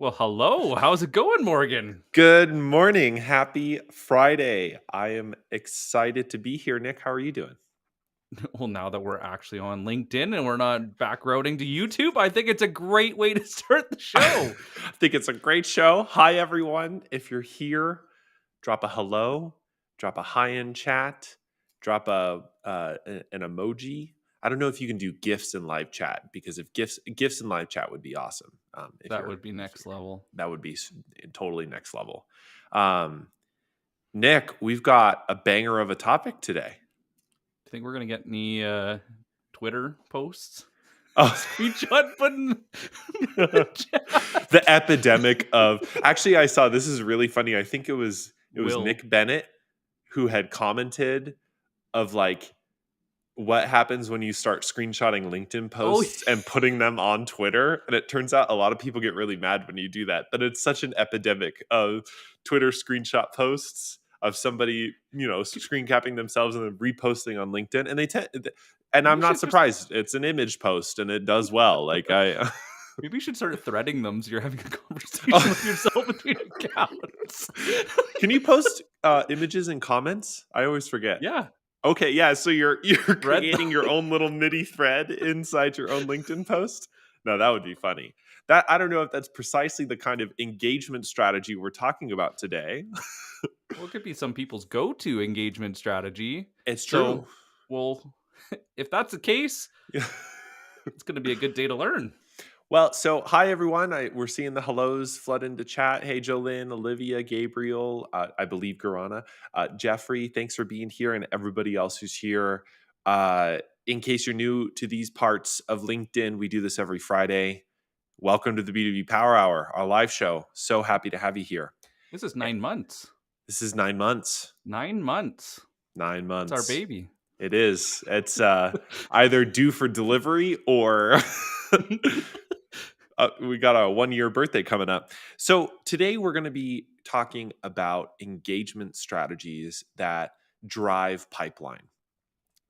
Well, hello. How's it going, Morgan? Good morning. Happy Friday. I am excited to be here. Nick, how are you doing? Well, now that we're actually on LinkedIn and we're not back routing to YouTube, I think it's a great way to start the I show. think it's a great show. Hi, everyone. If you're here, drop a hello, drop a hi in chat, drop an emoji. I don't know if you can do gifs in live chat because if gifs in live chat would be awesome. That would be next level. That would be totally next level. Um, Nick, we've got a banger of a topic today. Think we're gonna get any Twitter posts? Oh. Screenshot button. The epidemic of actually I saw this is really funny. I think it was Will. Nick Bennett who had commented of like what happens when you start screenshotting LinkedIn Oh, posts and putting them on Twitter. And it turns out a lot of people get really mad when you do that. But it's such an epidemic of Twitter screenshot posts of somebody, screen capping themselves and then reposting on LinkedIn. And and maybe I'm you not should just surprised. It's an image post and it does well. Like I maybe you should start threading them so you're having a conversation Oh. with yourself between accounts. Can you post images and comments? I always forget. Yeah, Okay, yeah. So you're thread creating your own little MIDI thread inside your own LinkedIn post. No, that would be funny. That I don't know if that's precisely the kind of engagement strategy we're talking about today. Well, it could be some people's go-to engagement strategy. It's true. So, well, if that's the case, it's going to be a good day to learn. Well, so hi everyone. We're seeing the hellos flood into chat. Hey, Jolynn, Olivia, Gabriel, I believe Garana, Jeffrey. Thanks for being here, and everybody else who's here. In case you're new to these parts of LinkedIn, we do this every Friday. Welcome to the B2B Power Hour, our live show. So happy to have you here. This is Eh, 9 months. This is 9 months. 9 months. Nine It's our months. baby. It is. It's either due for delivery or we got a 1 year birthday coming up. So today we're going to be talking about engagement strategies that drive pipeline,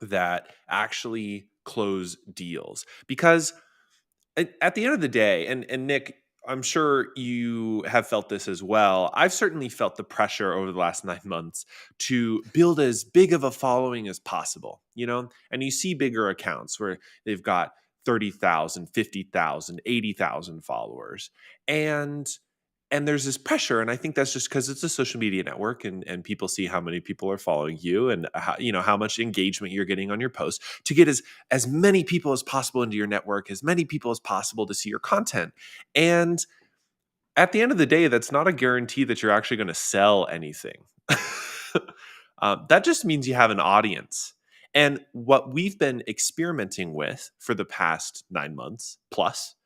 that actually close deals. Because at the end of the day, and Nick, I'm sure you have felt this as well. I've certainly felt the pressure over the last 9 months to build as big of a following as possible, and you see bigger accounts where they've got 30,000, 50,000, 80,000 followers. And there's this pressure, and I think that's just because it's a social media network, and people see how many people are following you, and how much engagement you're getting on your posts to get as many people as possible into your network, as many people as possible to see your content. And at the end of the day, that's not a guarantee that you're actually going to sell anything. That just means you have an audience. And what we've been experimenting with for the past 9 months plus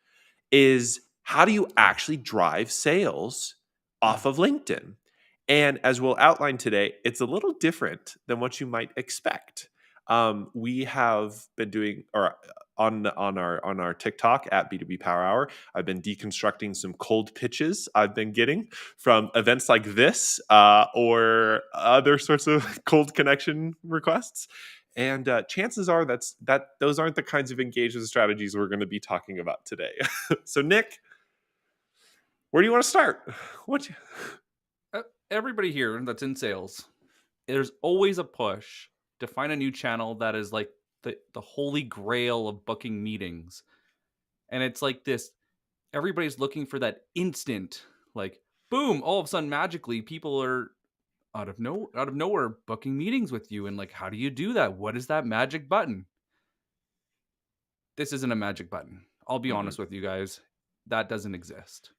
is how do you actually drive sales off of LinkedIn? And as we'll outline today, it's a little different than what you might expect. We have been doing, or on our TikTok at B2B Power Hour, I've been deconstructing some cold pitches I've been getting from events like this or other sorts of cold connection requests. And chances are that those aren't the kinds of engagement strategies we're going to be talking about today. So, Nick, where do you want to start? What? Everybody here that's in sales, there's always a push to find a new channel that is like the holy grail of booking meetings. And it's like this, everybody's looking for that instant, like, boom, all of a sudden magically people are out of nowhere booking meetings with you. And like, how do you do that? What is that magic button? This isn't a magic button. I'll be Mhm. honest with you guys. That doesn't exist.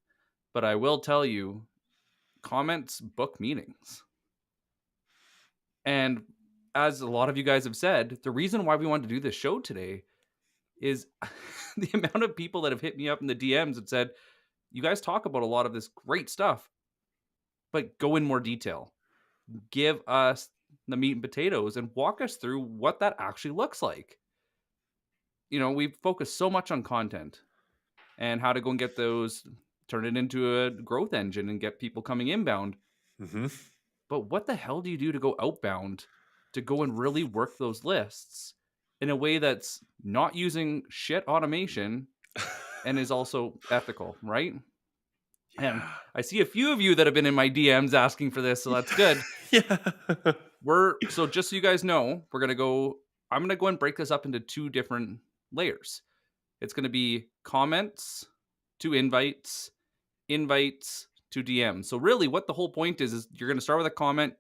But I will tell you, comments book meetings. And as a lot of you guys have said, the reason why we wanted to do this show today is the amount of people that have hit me up in the DMs and said, you guys talk about a lot of this great stuff, but go in more detail. Give us the meat and potatoes and walk us through what that actually looks like. We've focused so much on content and how to go and get those, turn it into a growth engine and get people coming inbound. Mhm. But what the hell do you do to go outbound to go and really work those lists in a way that's not using shit automation and is also ethical, right? And Yeah. I see a few of you that have been in my DMs asking for this, so that's good. Yeah. So just so you guys know, I'm gonna go and break this up into two different layers. It's gonna be comments to invites, invites to DMs. So really what the whole point is you're gonna start with a comment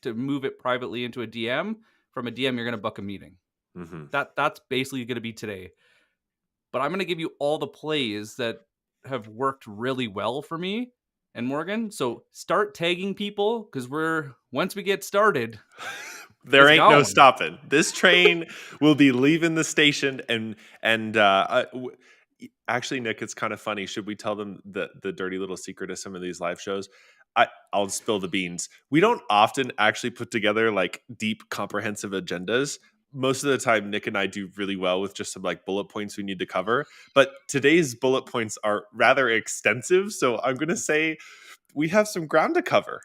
to move it privately into a DM. From a DM, you're gonna book a meeting. Mhm. That's basically gonna be today. But I'm gonna give you all the plays that have worked really well for me and Morgan. So start tagging people because once we get started, There it's ain't no going. stopping. This train will be leaving the station, actually, Nick, it's kind of funny. Should we tell them the dirty little secret of some of these live shows? I'll spill the beans. We don't often actually put together like deep, comprehensive agendas. Most of the time, Nick and I do really well with just some like bullet points we need to cover. But today's bullet points are rather extensive, so I'm going to say we have some ground to cover.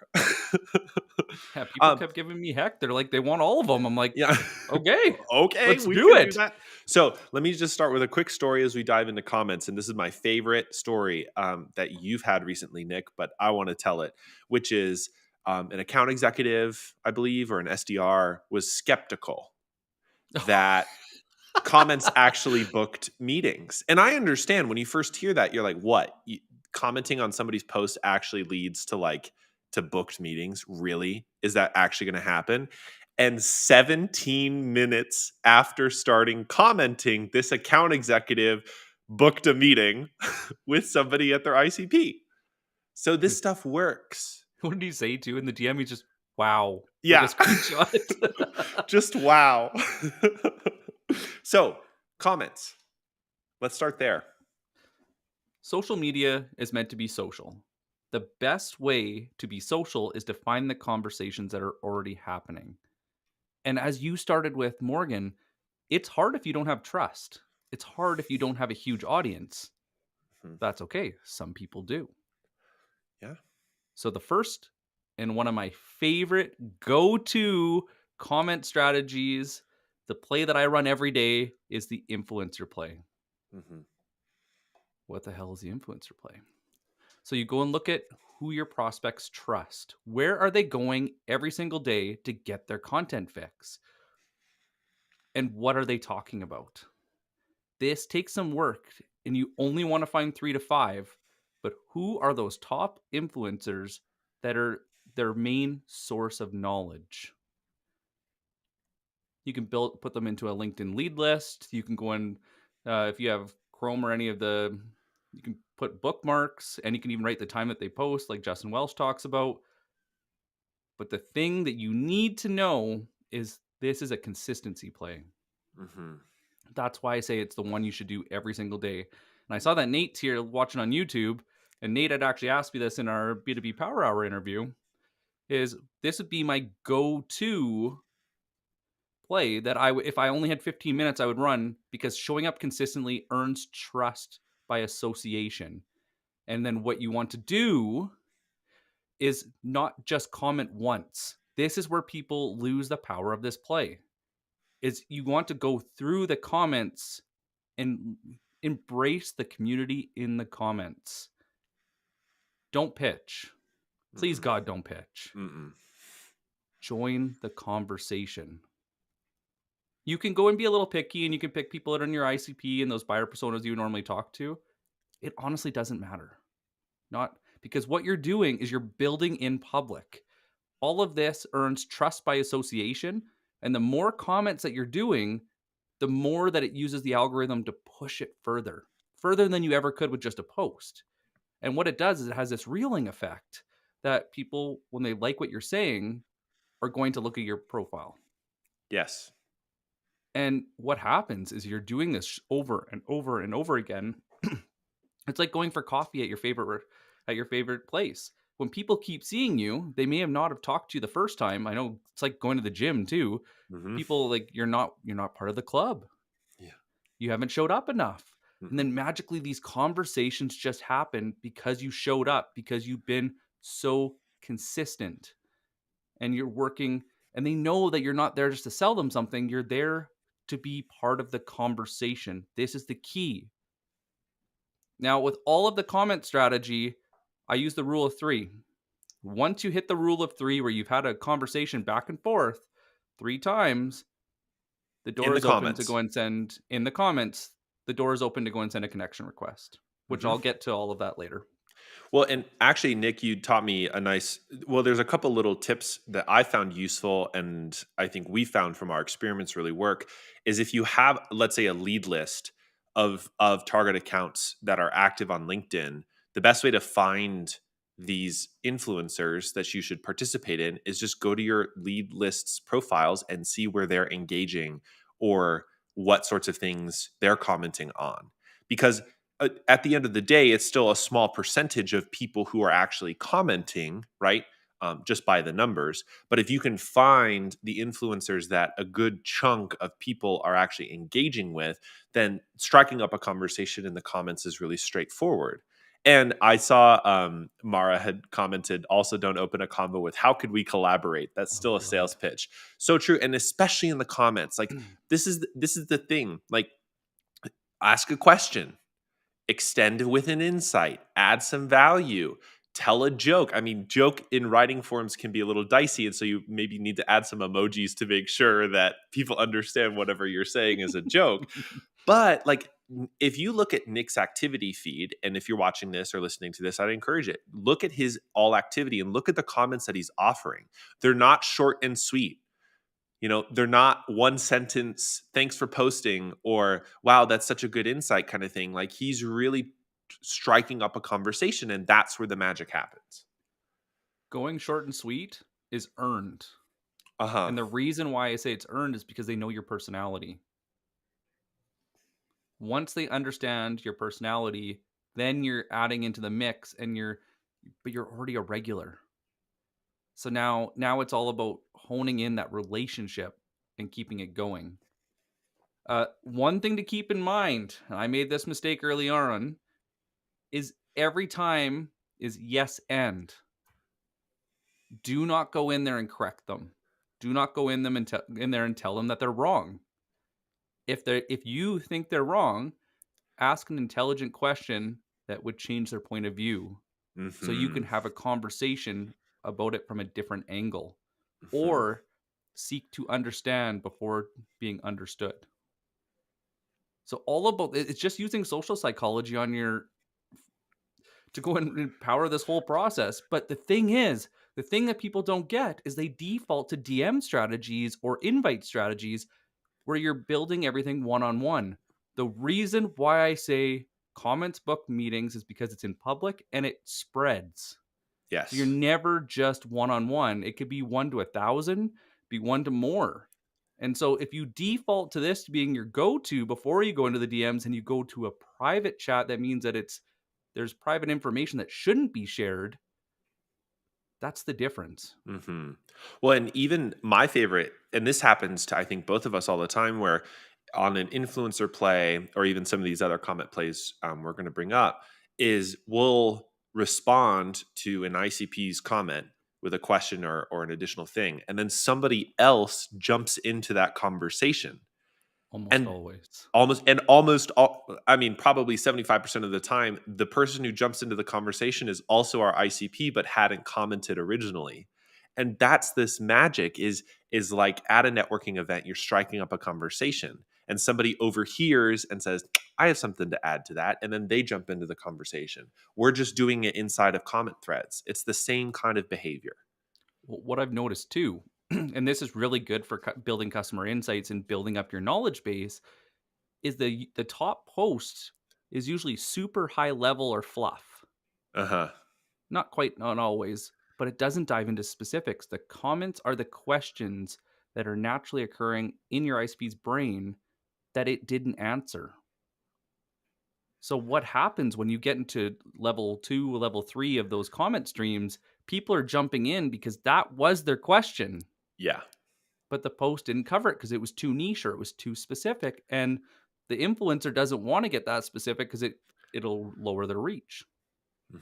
Yeah, people um, kept giving me heck. They're like, they want all of them. I'm like, yeah. okay, Okay, let's we do can do it. that. So let me just start with a quick story as we dive into comments. And this is my favorite story that you've had recently, Nick, but I want to tell it, which is an account executive, I believe, or an SDR was skeptical that comments actually booked meetings. And I understand when you first hear that, you're like, what? Commenting on somebody's post actually leads to to booked meetings? Really? Is that actually going to happen? And 17 minutes after starting commenting, this account executive booked a meeting with somebody at their ICP. So this stuff works. What did he say too in the DM? He's just wow, like a Yeah. screenshot. Just wow. So, comments. Let's start there. Social media is meant to be social. The best way to be social is to find the conversations that are already happening. And as you started with Morgan, it's hard if you don't have trust. It's hard if you don't have a huge audience. Hmm. That's okay. Some people do. Yeah. So the first and one of my favorite go-to comment strategies, the play that I run every day is the influencer play. Hmm. What the hell is the influencer play? So you go and look at who your prospects trust. Where are they going every single day to get their content fix? And what are they talking about? This takes some work and you only want to find 3 to 5, but who are those top influencers that are their main source of knowledge? You can put them into a LinkedIn lead list. You can go in if you have Chrome or any of the you can put bookmarks and you can even write the time that they post like Justin Welsh talks about. But the thing that you need to know is this is a consistency play. Hmm. That's why I say it's the one you should do every single day. And I saw that Nate's here watching on YouTube, and Nate had actually asked me this in our B2B Power Hour interview. Is this would be my go-to play that if I only had 15 minutes, I would run because showing up consistently earns trust by association. And then what you want to do is not just comment once. This is where people lose the power of this play. Is you want to go through the comments and embrace the community in the comments. Don't pitch. Please Mm-mm. God, don't pitch. Mm-mm. Join the conversation. You can go and be a little picky and you can pick people that are in your ICP and those buyer personas you normally talk to. It honestly doesn't matter. Not because what you're doing is you're building in public. All of this earns trust by association. And the more comments that you're doing, the more that it uses the algorithm to push it further than you ever could with just a post. And what it does is it has this reeling effect that people, when they like what you're saying, are going to look at your profile. Yes. And what happens is you're doing this over and over and over again. It's like going for coffee at your favorite place. When people keep seeing you, they may have not have talked to you the first time. I know it's like going to the gym too. Hmm. People like you're not part of the club. Yeah. You haven't showed up enough. And Hmm. then magically these conversations just happen because you showed up, because you've been so consistent and you're working and they know that you're not there just to sell them something. You're there to be part of the conversation. This is the key. Now, with all of the comment strategy, I use the rule of three. Once you hit the rule of three where you've had a conversation back and forth 3 times, the In door the is open to comments. go and send in the comments. The door is open to go and send a connection request, which Mhm. I'll get to all of that later. Well, and actually, Nick, you taught me well, there's a couple little tips that I found useful, and I think we found from our experiments really work. Is if you have, let's say, a lead list of target accounts that are active on LinkedIn, the best way to find these influencers that you should participate in is just go to your lead lists profiles and see where they're engaging or what sorts of things they're commenting on. Because at the end of the day, it's still a small percentage of people who are actually commenting, right? Just by the numbers. But if you can find the influencers that a good chunk of people are actually engaging with, then striking up a conversation in the comments is really straightforward. And I saw Mara had commented, also don't open a convo with how could we collaborate? That's Oh still a God. sales pitch. So true. And especially in the comments, like this is the thing. Like ask a question, extend with an insight, add some value, tell a joke. I mean, joke in writing forms can be a little dicey. And so you maybe need to add some emojis to make sure that people understand whatever you're saying is a joke. But like, if you look at Nick's activity feed, and if you're watching this or listening to this, I'd encourage it. Look at his all activity and look at the comments that he's offering. They're not short and sweet. They're not one sentence, thanks for posting, or wow, that's such a good insight kind of thing. Like he's really striking up a conversation, and that's where the magic happens. Going short and sweet is earned. Uh huh. And the reason why I say it's earned is because they know your personality. Once they understand your personality, then you're adding into the mix and you're already a regular. So now it's all about honing in that relationship and keeping it going. One thing to keep in mind, I made this mistake early on, is every time is yes and. Do not go in there and correct them. Do not go in there and tell them that they're wrong. If you think they're wrong, ask an intelligent question that would change their point of view so you can Hmm. have a conversation about it from a different angle Hmm. or seek to understand before being understood. So all about it's just using social psychology on your to go and power this whole process. But the thing that people don't get is they default to DM strategies or invite strategies where you're building everything one on one. The reason why I say comments book meetings is because it's in public and it spreads. So you're Yes. never just one on one. It could be 1 to 1,000, be 1 to more. And so if you default to this being your go-to before you go into the DMs and you go to a private chat, that means that there's private information that shouldn't be shared. That's the difference. Hmm. Well, and even my favorite, and this happens to I think both of us all the time, where on an influencer play or even some of these other comment plays we're going to bring up, is we'll respond to an ICP's comment with a question or an additional thing, and then somebody else jumps into that conversation. Almost And always. almost all, I mean, probably 75% of the time, the person who jumps into the conversation is also our ICP, but hadn't commented originally. And that's this magic is like at a networking event, you're striking up a conversation and somebody overhears and says, I have something to add to that. And then they jump into the conversation. We're just doing it inside of comment threads. It's the same kind of behavior. What I've noticed too, and this is really good for building customer insights and building up your knowledge base, is the top post is usually super high level or fluff. Uh huh. Not always, but it doesn't dive into specifics. The comments are the questions that are naturally occurring in your ISP's brain that it didn't answer. So what happens when you get into level 2, level 3 of those comment streams? People are jumping in because that was their question, Yeah. but the post didn't cover it because it was too niche or it was too specific. And the influencer doesn't want to get that specific because it'll lower their reach.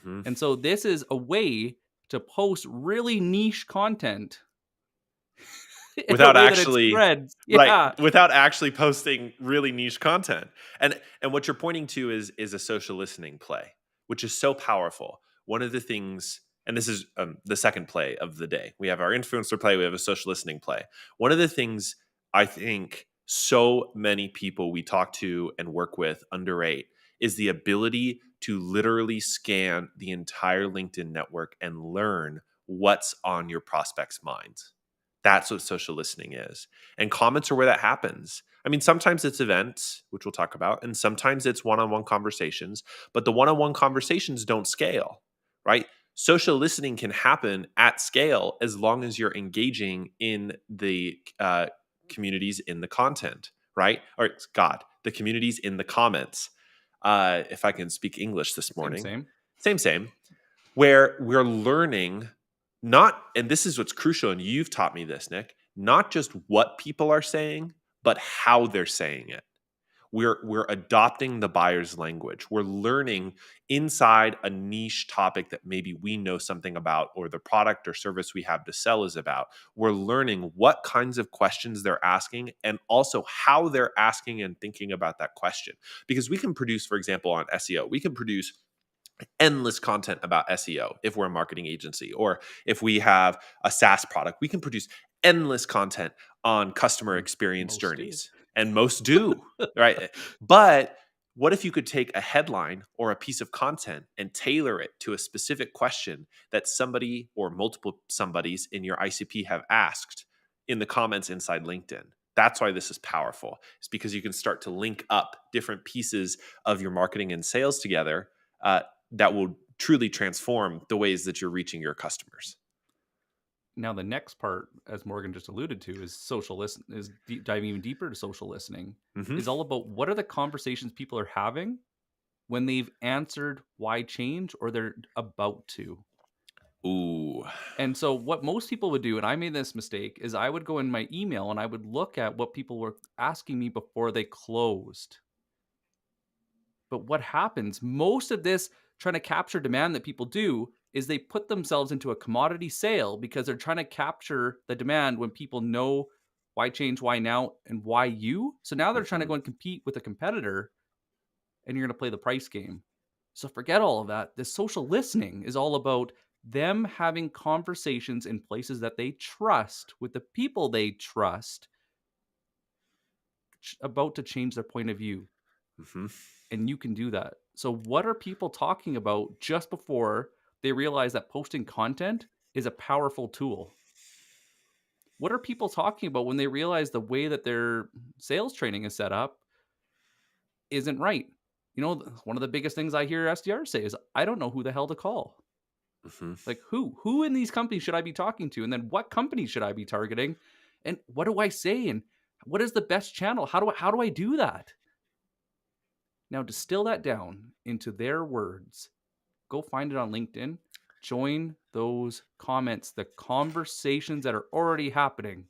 Hmm. And so this is a way to post really niche content in a Without way that it actually spreads. right, Yeah. without actually posting really niche content. And what you're pointing to is a social listening play, which is so powerful. one of the things, and this is the second play of the day. We have our influencer play, we have a social listening play. One of the things I think so many people we talk to and work with underrate is the ability to literally scan the entire LinkedIn network and learn what's on your prospect's minds. That's what social listening is. And comments are where that happens. I mean, sometimes it's events, which we'll talk about, and sometimes it's one on one conversations, but the one on one conversations don't scale, right? Social listening can happen at scale as long as you're engaging in the communities in the content, right? Or God, the communities in the comments. If I can speak English this Same, morning, same. same, where we're learning not, and this is what's crucial, and you've taught me this, Nick, not just what people are saying, but how they're saying it. We're adopting the buyer's language. We're learning inside a niche topic that maybe we know something about, or the product or service we have to sell is about. We're learning what kinds of questions they're asking and also how they're asking and thinking about that question. Because we can produce, for example, on SEO, we can produce endless content about SEO if we're a marketing agency, or if we have a SaaS product, we can produce endless content on customer experience Most do. journeys, and most do, right? But what if you could take a headline or a piece of content and tailor it to a specific question that somebody or multiple somebodies in your ICP have asked in the comments inside LinkedIn? That's why this is powerful. It's because you can start to link up different pieces of your marketing and sales together, that will truly transform the ways that you're reaching your customers. Now, the next part, as Morgan just alluded to, is diving even deeper to social listening. Hmm. Is all about what are the conversations people are having when they've answered why change or they're about to. Ooh. And so, what most people would do, and I made this mistake, is I would go in my email and I would look at what people were asking me before they closed. But what happens, most of this trying to capture demand that people do is they put themselves into a commodity sale because they're trying to capture the demand when people know why change, why now, and why you. So now they're trying to Hmm. go and compete with a competitor and you're going to play the price game. So forget all of that. This social listening is all about them having conversations in places that they trust with the people they trust about to change their point of view. Hmm. And you can do that. So, what are people talking about just before they realize that posting content is a powerful tool? What are people talking about when they realize the way that their sales training is set up isn't right? You know, one of the biggest things I hear SDRs say is, I don't know who the hell to call. Hmm. Like, who in these companies should I be talking to? And then what companies should I be targeting? And what do I say? And what is the best channel? How do I do that? Now, distill that down into their words. Go find it on LinkedIn. Join those comments, the conversations that are already happening.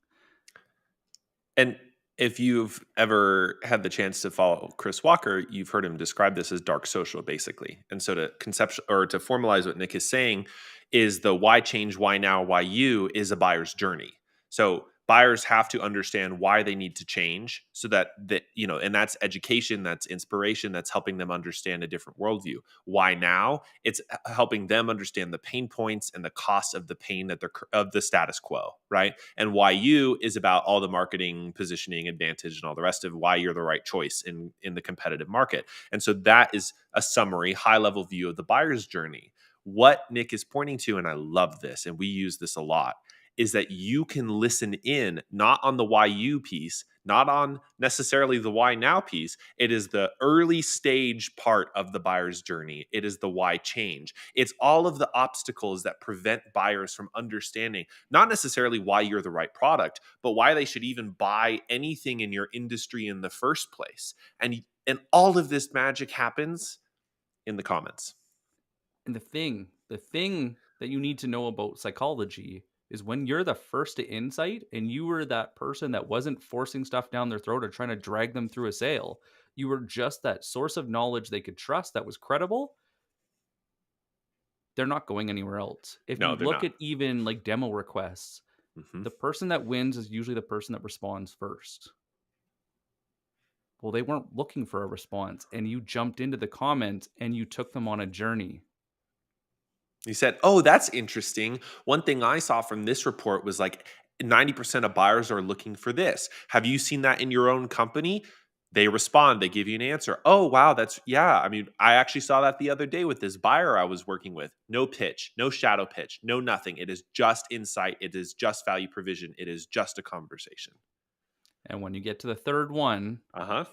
And if you've ever had the chance to follow Chris Walker, you've heard him describe this as dark social, basically. And so to conceptual or to formalize what Nick is saying is the why change, why now, why you is a buyer's journey. So buyers have to understand why they need to change so that, and that's education, that's inspiration, that's helping them understand a different worldview. Why now? It's helping them understand the pain points and the costs of the pain of the status quo, right? And why you is about all the marketing, positioning, advantage, and all the rest of why you're the right choice in the competitive market. And so that is a summary, high level view of the buyer's journey. What Nick is pointing to, and I love this, and we use this a lot, is that you can listen in not on the why you piece, not on necessarily the why now piece. It is the early stage part of the buyer's journey. It is the why change. It's all of the obstacles that prevent buyers from understanding not necessarily why you're the right product, but why they should even buy anything in your industry in the first place. And all of this magic happens in the comments. And the thing that you need to know about psychology is when you're the first to insight and you were that person that wasn't forcing stuff down their throat or trying to drag them through a sale, you were just that source of knowledge they could trust that was credible. They're not going anywhere else. If you No, they're look not. at even like demo requests, Hmm. the person that wins is usually the person that responds first. Well, they weren't looking for a response, and you jumped into the comments and you took them on a journey. You said, "Oh, that's interesting. One thing I saw from this report was like 90% of buyers are looking for this. Have you seen that in your own company?" They respond, they give you an answer. "Oh, wow, that's yeah. I mean, I actually saw that the other day with this buyer I was working with. No pitch, no shadow pitch, no nothing. It is just insight. It is just value provision. It is just a conversation." And when you get to the third one, Uh-huh.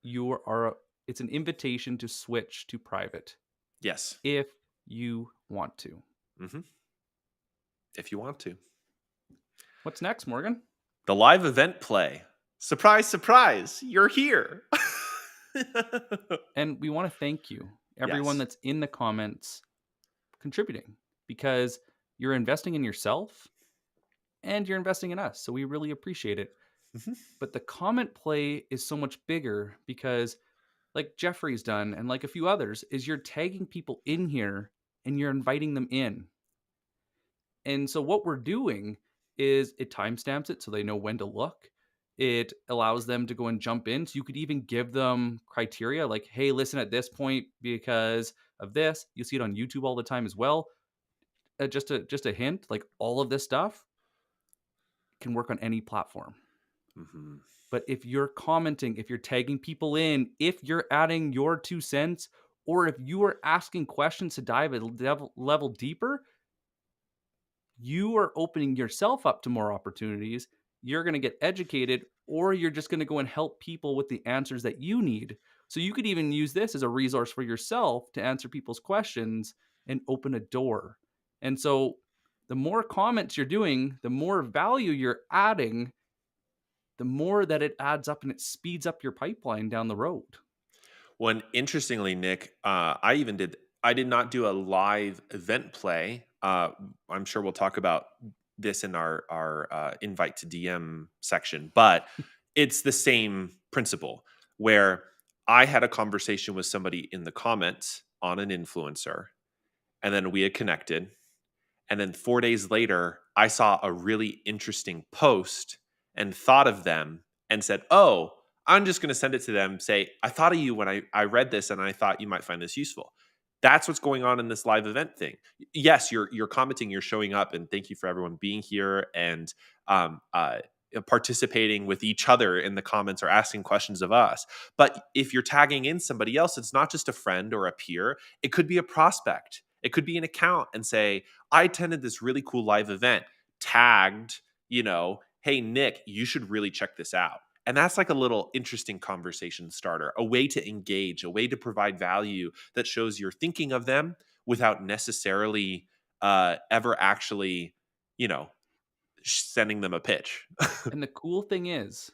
you are it's an invitation to switch to private Yes. if you want to. Mhm. If you want to. What's next, Morgan? The live event play. Surprise, surprise, you're here. And we want to thank you, everyone Yes. that's in the comments contributing, because you're investing in yourself and you're investing in us. So we really appreciate it. Mhm. But the comment play is so much bigger because, like Jeffrey's done and like a few others, is you're tagging people in here and you're inviting them in. And so what we're doing is it timestamps it so they know when to look. It allows them to go and jump in. So you could even give them criteria like, hey, listen at this point because of this. You see it on YouTube all the time as well. Just a hint, like all of this stuff can work on any platform. Mhm. But if you're commenting, if you're tagging people in, if you're adding your 2 cents, or if you are asking questions to dive a level deeper, you are opening yourself up to more opportunities. You're going to get educated, or you're just going to go and help people with the answers that you need. So you could even use this as a resource for yourself to answer people's questions and open a door. And so the more comments you're doing, the more value you're adding, the more that it adds up and it speeds up your pipeline down the road. When interestingly, Nick, I did not do a live event play. I'm sure we'll talk about this in our invite to DM section, but it's the same principle where I had a conversation with somebody in the comments on an influencer, and then we had connected. And then 4 days later, I saw a really interesting post and thought of them and said, "Oh, I'm just gonna send it to them, say, I thought of you when I read this and I thought you might find this useful." That's what's going on in this live event thing. Yes, you're commenting, you're showing up, and thank you for everyone being here and um, uh, participating with each other in the comments or asking questions of us. But if you're tagging in somebody else, it's not just a friend or a peer, it could be a prospect. It could be an account and say, I attended this really cool live event, tagged, hey, Nick, you should really check this out. And that's like a little interesting conversation starter, a way to engage, a way to provide value that shows you're thinking of them without necessarily ever actually, you know, sending them a pitch. And the cool thing is,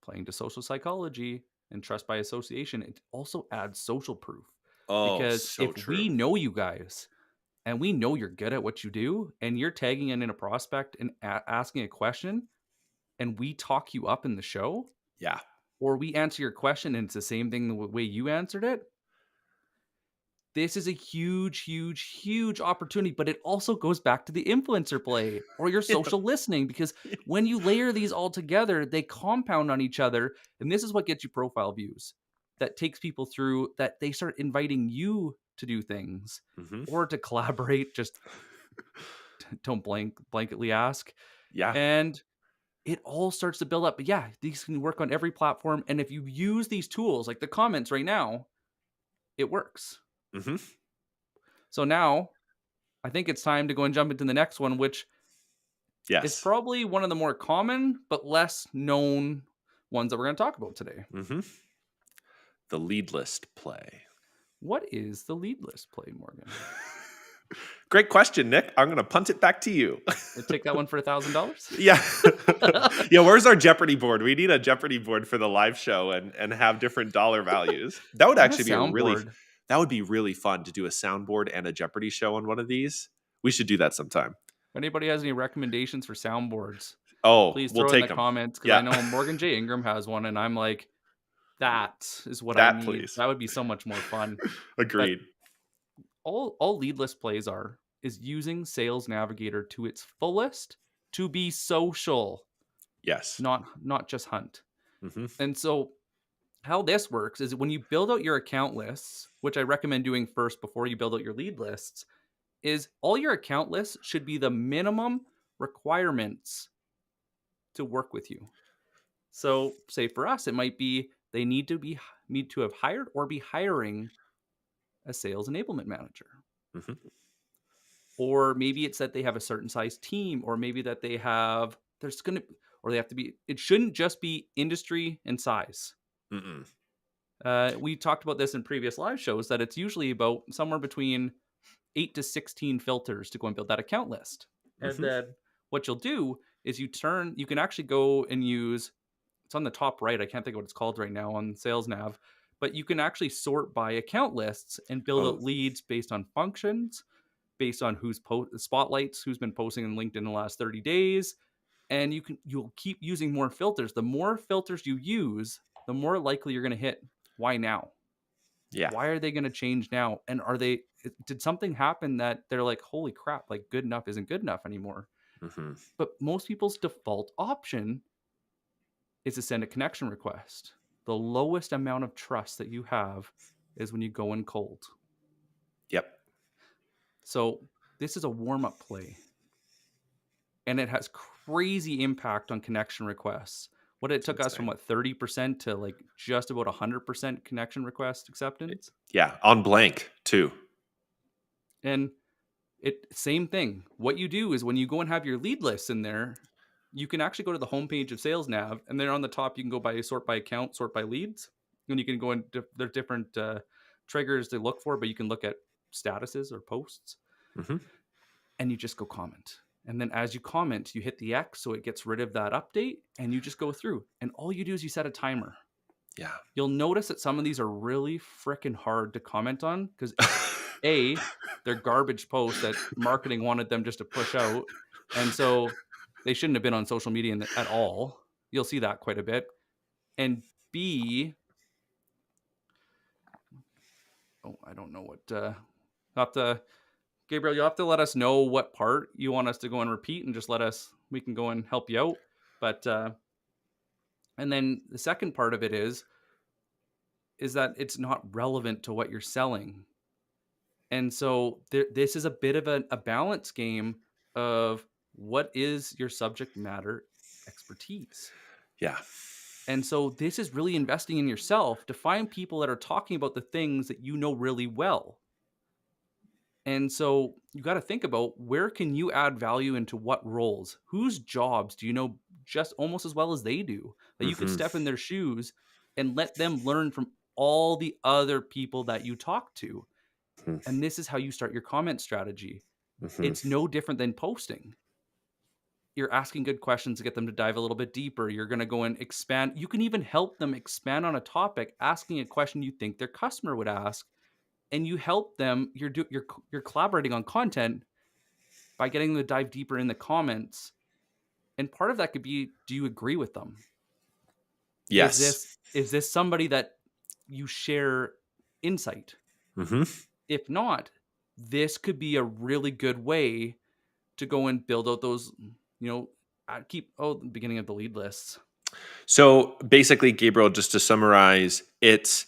playing to social psychology and trust by association, it also adds social proof. Oh, Because so if true. we know you guys and we know you're good at what you do and you're tagging in a prospect and asking a question and we talk you up in the show, Yeah. or we answer your question and it's the same thing the way you answered it, this is a huge, huge, huge opportunity. But it also goes back to the influencer play or your Yeah. social listening, because when you layer these all together, they compound on each other. And this is what gets you profile views, that takes people through, that they start inviting you to do things Hmm. or to collaborate. Just don't blanketly ask. Yeah. And it all starts to build up. But yeah, these can work on every platform. And if you use these tools like the comments right now, it works. Hmm. So now I think it's time to go and jump into the next one, which is Yes. probably one of the more common but less known ones that we're going to talk about today. Hmm. The lead list play. What is the lead list play, Morgan? Great question, Nick. I'm going to punt it back to you. Take that one for $1,000. Yeah. Yeah, where's our Jeopardy board? We need a Jeopardy board for the live show and have different dollar values. That would And a actually be a really soundboard. that would be really fun to do a soundboard and a Jeopardy show on one of these. We should do that sometime. If anybody has any recommendations for soundboards, Oh, please we'll throw it in take the them. comments, because I Yeah. know Morgan J. Ingram has one, and I'm like, that is what I That need. please. That would be so much more fun. But Agreed. all lead list plays is using Sales Navigator to its fullest to be social, Yes. not just hunt. Mhm. And so how this works is when you build out your account lists, which I recommend doing first before you build out your lead lists, is all your account lists should be the minimum requirements to work with you. So, say for us, it might be they need to have hired or be hiring a sales enablement manager. Mhm. Or maybe it's that they have a certain size team, or maybe that they have there's going to or they have to be it shouldn't just be industry and size. Mm-mm. We talked about this in previous live shows that it's usually about somewhere between 8 to 16 filters to go and build that account list. And Mhm. then what you'll do is you can actually go and use it's on the top right. I can't think of what it's called right now on Sales Nav, but you can actually sort by account lists and build Oh, out leads based on functions, based on spotlights, who's been posting on LinkedIn in the last 30 days, and you'll keep using more filters. The more filters you use, the more likely you're going to hit why now? yeah. Why are they going to change now? And did something happen that they're like, holy crap, like good enough isn't good enough anymore? Mhm. But most people's default option is to send a connection request. The lowest amount of trust that you have is when you go in cold. Yep. So this is a warm up play, and it has crazy impact on connection requests. What it It's took us from insane. 30% to like just about 100% connection request acceptance. Yeah, on blank too. And it same thing. What you do is when you go and have your lead lists in there, you can actually go to the homepage of Sales Nav, and there on the top you can go by sort by account, sort by leads, and you can go in. There's different triggers to look for, but you can look at statuses or posts, Mhm. and you just go comment. And then as you comment, you hit the X so it gets rid of that update, and you just go through. And all you do is you set a timer. Yeah. You'll notice that some of these are really freaking hard to comment on because A, they're garbage posts that marketing wanted them just to push out, and so they shouldn't have been on social media at all. You'll see that quite a bit. And B, oh, I don't know what, you'll have to Gabriel, you'll have to let us know what part you want us to go and repeat and just let us we can go and help you out. But, and then the second part of it is that it's not relevant to what you're selling. And so this is a bit of a balance game of what is your subject matter expertise. Yeah. And so this is really investing in yourself to find people that are talking about the things that you know really well. And so you got to think about where can you add value into what roles? Whose jobs do you know just almost as well as they do? That you could Mhm. step in their shoes and let them learn from all the other people that you talk to. Mhm. And this is how you start your comment strategy. Mhm. It's no different than posting. You're asking good questions to get them to dive a little bit deeper. You're going to go and expand. You can even help them expand on a topic, asking a question you think their customer would ask, and you help them. You're collaborating on content by getting them to dive deeper in the comments. And part of that could be, do you agree with them? Is Yes. this somebody that you share insight? Mhm. If not, this could be a really good way to go and build out those, keep the beginning of the lead lists. So basically, Gabriel, just to summarize, it's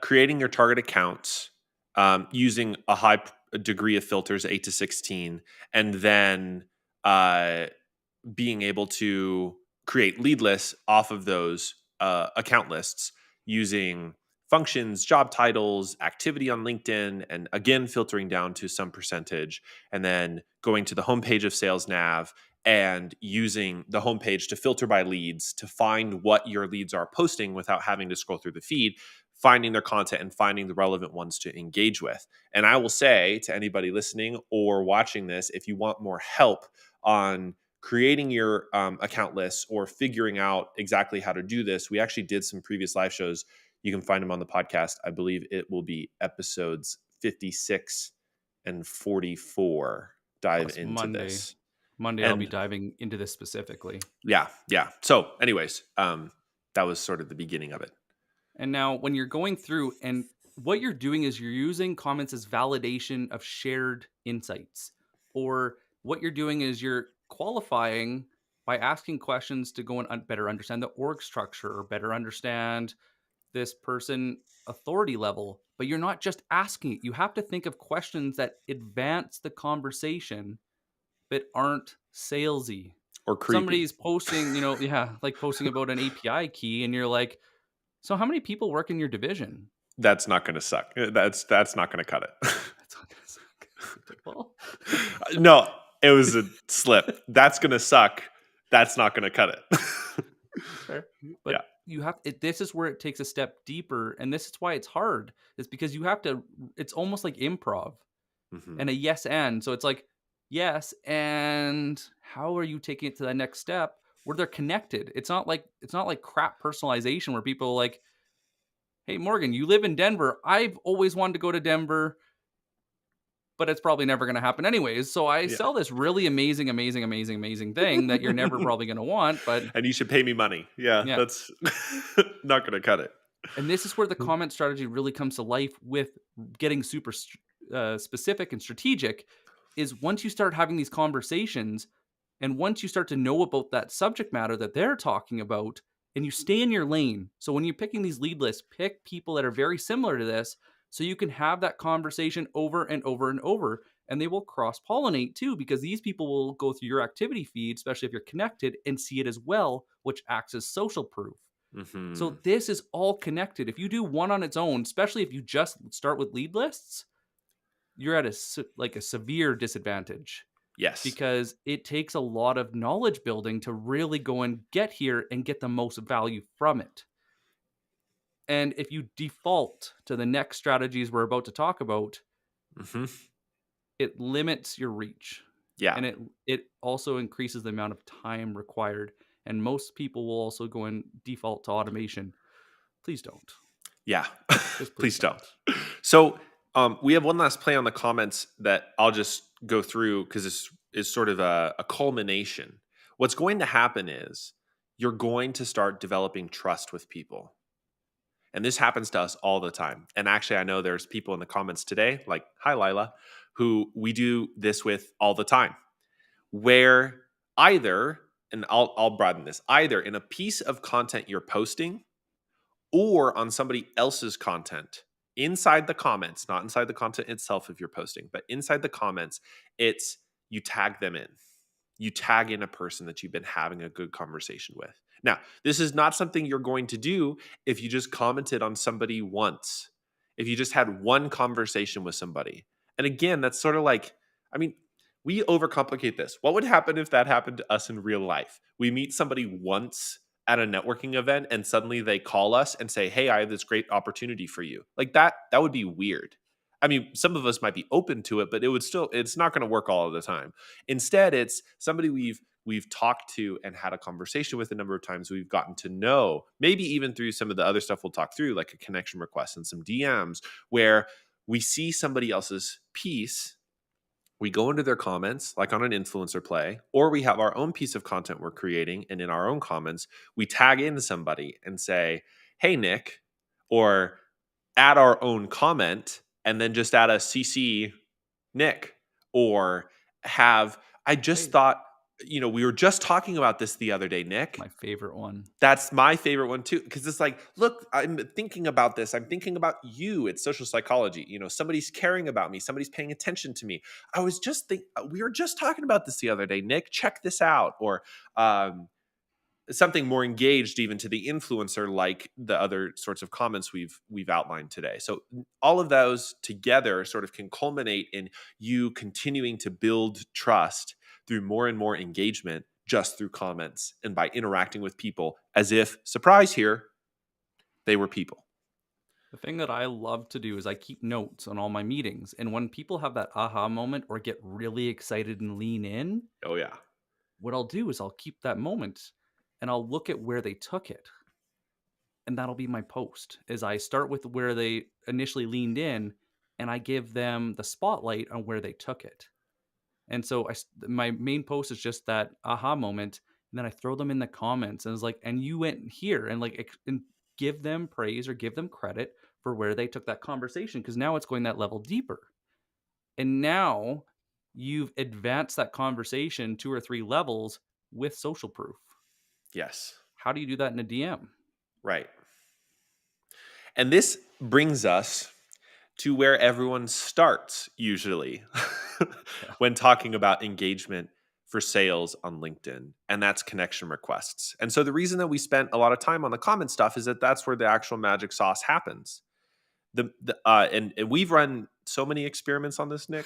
creating your target accounts using a degree of filters, 8 to 16, and then uh, being able to create lead lists off of those account lists using functions, job titles, activity on LinkedIn, and again, filtering down to some percentage, and then going to the homepage of Sales Nav and using the homepage to filter by leads to find what your leads are posting without having to scroll through the feed, finding their content and finding the relevant ones to engage with. And I will say to anybody listening or watching this, if you want more help on creating your account lists or figuring out exactly how to do this, we actually did some previous live shows. You can find them on the podcast. I believe it will be episodes 56 and 44 dive Plus into this. Monday I'll be And diving into this specifically. yeah, yeah. So, anyways, that was sort of the beginning of it. And now when you're going through and what you're doing is you're using comments as validation of shared insights. Or what you're doing is you're qualifying by asking questions to go and better understand the org structure or better understand this person authority level, but you're not just asking it. You have to think of questions that advance the conversation but aren't salesy. Or creepy. Somebody's posting, yeah, like posting about an API key, and you're like, so how many people work in your division? That's not gonna suck. That's not gonna cut it. That's not gonna suck. Well, No, it was a slip. That's gonna suck. That's not gonna cut it. that's fair. Yeah. But this is where it takes a step deeper, and this is why it's hard. Is because you have to. It's almost like improv Mhm. and a yes and. So it's like yes, and how are you taking it to that next step where they're connected? It's not like crap personalization where people are like, hey Morgan, you live in Denver. I've always wanted to go to Denver, but it's probably never going to happen anyways. So I Yeah. sell this really amazing, amazing, amazing, amazing thing that you're never probably going to want. But And you should pay me money. Yeah, yeah. that's not gonna cut it. And this is where the comment strategy really comes to life with getting super specific and strategic. Is once you start having these conversations and once you start to know about that subject matter that they're talking about and you stay in your lane. So when you're picking these lead lists, pick people that are very similar to this so you can have that conversation over and over and over. And they will cross pollinate too, because these people will go through your activity feed, especially if you're connected, and see it as well, which acts as social proof. Mhm. So this is all connected. If you do one on its own, especially if you just start with lead lists, you're at a severe disadvantage Yes. because it takes a lot of knowledge building to really go and get here and get the most value from it. And if you default to the next strategies we're about to talk about, Mhm. it limits your reach. Yeah. And it also increases the amount of time required. And most people will also go and default to automation. Please don't. Yeah. Just please Please don't. don't. So, we have one last play on the comments that I'll just go through because this is sort of a culmination. What's going to happen is you're going to start developing trust with people. And this happens to us all the time. And actually, I know there's people in the comments today, like, hi, Lila, who we do this with all the time, where either, and I'll broaden this, either in a piece of content you're posting or on somebody else's content inside the comments, not inside the content itself if you're posting, but inside the comments, it's you tag them in. You tag in a person that you've been having a good conversation with. Now, this is not something you're going to do if you just commented on somebody once, if you just had one conversation with somebody. And again, that's sort of like, I mean, we overcomplicate this. What would happen if that happened to us in real life? We meet somebody once at a networking event and suddenly they call us and say, "Hey, I have this great opportunity for you." Like that would be weird. I mean, some of us might be open to it, but it's not going to work all of the time. Instead, it's somebody we've talked to and had a conversation with a number of times. We've gotten to know, maybe even through some of the other stuff we'll talk through, like a connection request and some DMs, where we see somebody else's piece, we go into their comments, like on an influencer play, or we have our own piece of content we're creating. And in our own comments, we tag in somebody and say, "Hey, Nick," or add our own comment and then just add a CC Nick, or have, I just Hey, thought, we were just talking about this the other day, Nick. my favorite one. That's my favorite one too, because it's like, look, I'm thinking about this. I'm thinking about you. It's social psychology. Somebody's caring about me. Somebody's paying attention to me. We were just talking about this the other day, Nick. Check this out. Or um, something more engaged, even to the influencer, like the other sorts of comments we've outlined today. So all of those together sort of can culminate in you continuing to build trust through more and more engagement just through comments and by interacting with people as if, surprise here, they were people. The thing that I love to do is I keep notes on all my meetings. And when people have that aha moment or get really excited and lean in, Oh yeah. what I'll do is I'll keep that moment and I'll look at where they took it. And that'll be my post. Is I start with where they initially leaned in and I give them the spotlight on where they took it. And so my main post is just that aha moment, and then I throw them in the comments, and it's like, and you went here, and like, and give them praise or give them credit for where they took that conversation, because now it's going that level deeper, and now you've advanced that conversation 2 or 3 levels with social proof. Yes. How do you do that in a DM? Right. And this brings us to where everyone starts usually Yeah. when talking about engagement for sales on LinkedIn, and that's connection requests. And so the reason that we spent a lot of time on the comment stuff is that that's where the actual magic sauce happens. And we've run so many experiments on this, Nick.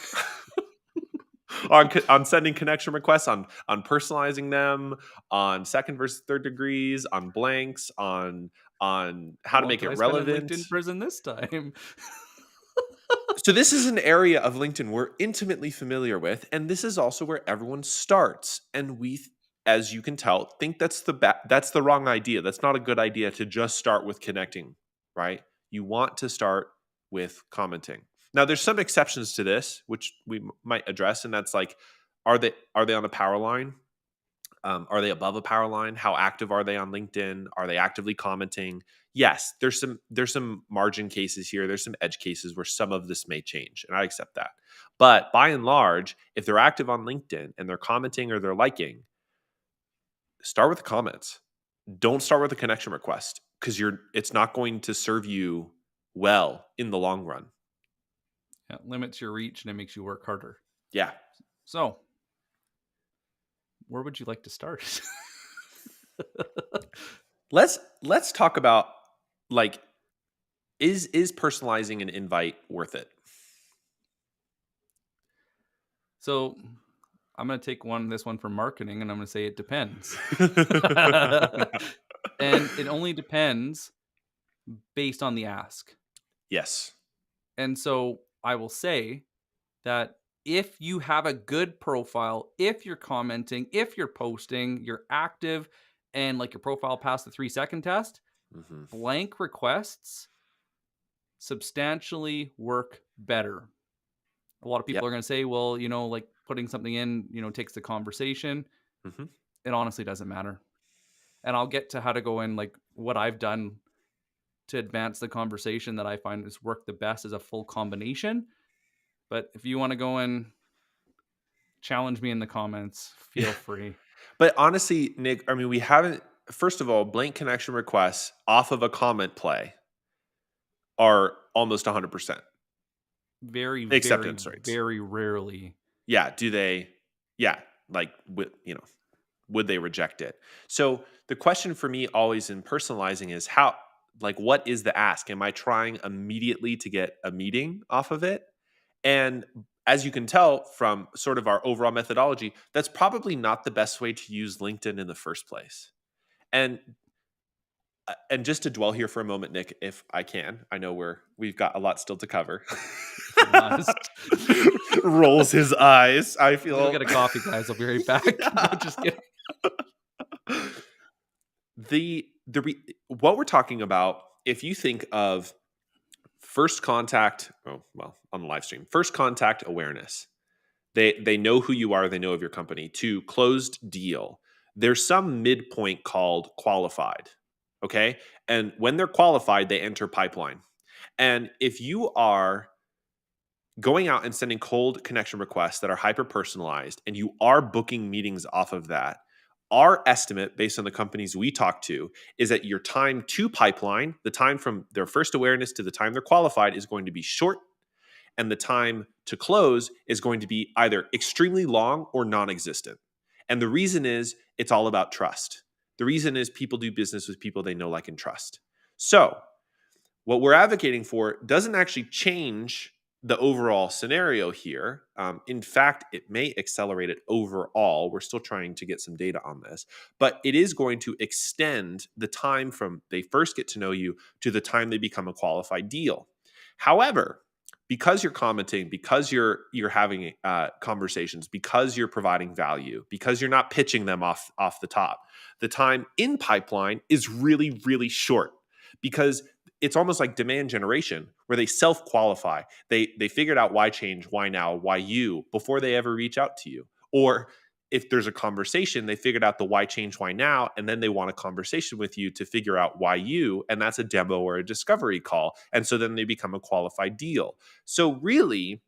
On sending connection requests, on personalizing them, on second versus third degrees, on blanks, on How how to long make did it I spend in relevant. LinkedIn prison this time? So this is an area of LinkedIn we're intimately familiar with, and this is also where everyone starts. And as you can tell, think that's the wrong idea. That's not a good idea to just start with connecting, right? You want to start with commenting. Now, there's some exceptions to this, which we might address, and that's like, are they on a power line? Are they above a power line? How active are they on LinkedIn? Are they actively commenting? Yes, there's some margin cases here. There's some edge cases where some of this may change, and I accept that. But by and large, if they're active on LinkedIn and they're commenting or they're liking, start with the comments. Don't start with a connection request because it's not going to serve you well in the long run. Yeah, it limits your reach and it makes you work harder. Yeah. So, where would you like to start? Let's talk about, like, is personalizing an invite worth it? So, I'm going to take this one from marketing, and I'm going to say it depends. And it only depends based on the ask. Yes. And so, I will say that if you have a good profile, if you're commenting, if you're posting, you're active, and like your profile passed the 3-second test, Mhm. blank requests substantially work better. A lot of people Yep. are going to say, well, like putting something in, takes the conversation. Mhm. It honestly doesn't matter. And I'll get to how to go in, like what I've done to advance the conversation that I find has worked the best as a full combination. But if you want to go and challenge me in the comments, Yeah. feel free. But honestly, Nick, I mean, we haven't first of all, blank connection requests off of a comment play are almost 100% Very, very, acceptance rates. very rarely. Yeah, do they yeah, like, would they reject it? So, the question for me always in personalizing is what is the ask? Am I trying immediately to get a meeting off of it? And as you can tell from sort of our overall methodology, that's probably not the best way to use LinkedIn in the first place. And and just to dwell here for a moment, Nick, if I can, I know we've got a lot still to cover. We must. Rolls his eyes. I I'm gonna go feel get a coffee, guys. I'll be right back. No, just kidding. What we're talking about, if you think of first contact, oh well, on the live stream, first contact awareness. They know who you are, they know of your company. To closed deal, there's some midpoint called qualified. Okay? And when they're qualified, they enter pipeline. And if you are going out and sending cold connection requests that are hyper personalized and you are booking meetings off of that, our estimate based on the companies we talk to is that your time to pipeline, the time from their first awareness to the time they're qualified, is going to be short, and the time to close is going to be either extremely long or non-existent. And the reason is it's all about trust. The reason is people do business with people they know, like, and trust. So what we're advocating for doesn't actually change the overall scenario here. In fact, it may accelerate it overall. We're still trying to get some data on this, but it is going to extend the time from they first get to know you to the time they become a qualified deal. However, because you're commenting, because you're having conversations, because you're providing value, because you're not pitching them off the top, the time in pipeline is really, really short, because it's almost like demand generation where they self-qualify. They figured out why change, why now, why you before they ever reach out to you. Or if there's a conversation, they figured out the why change, why now, and then they want a conversation with you to figure out why you, and that's a demo or a discovery call. And so then they become a qualified deal. So really,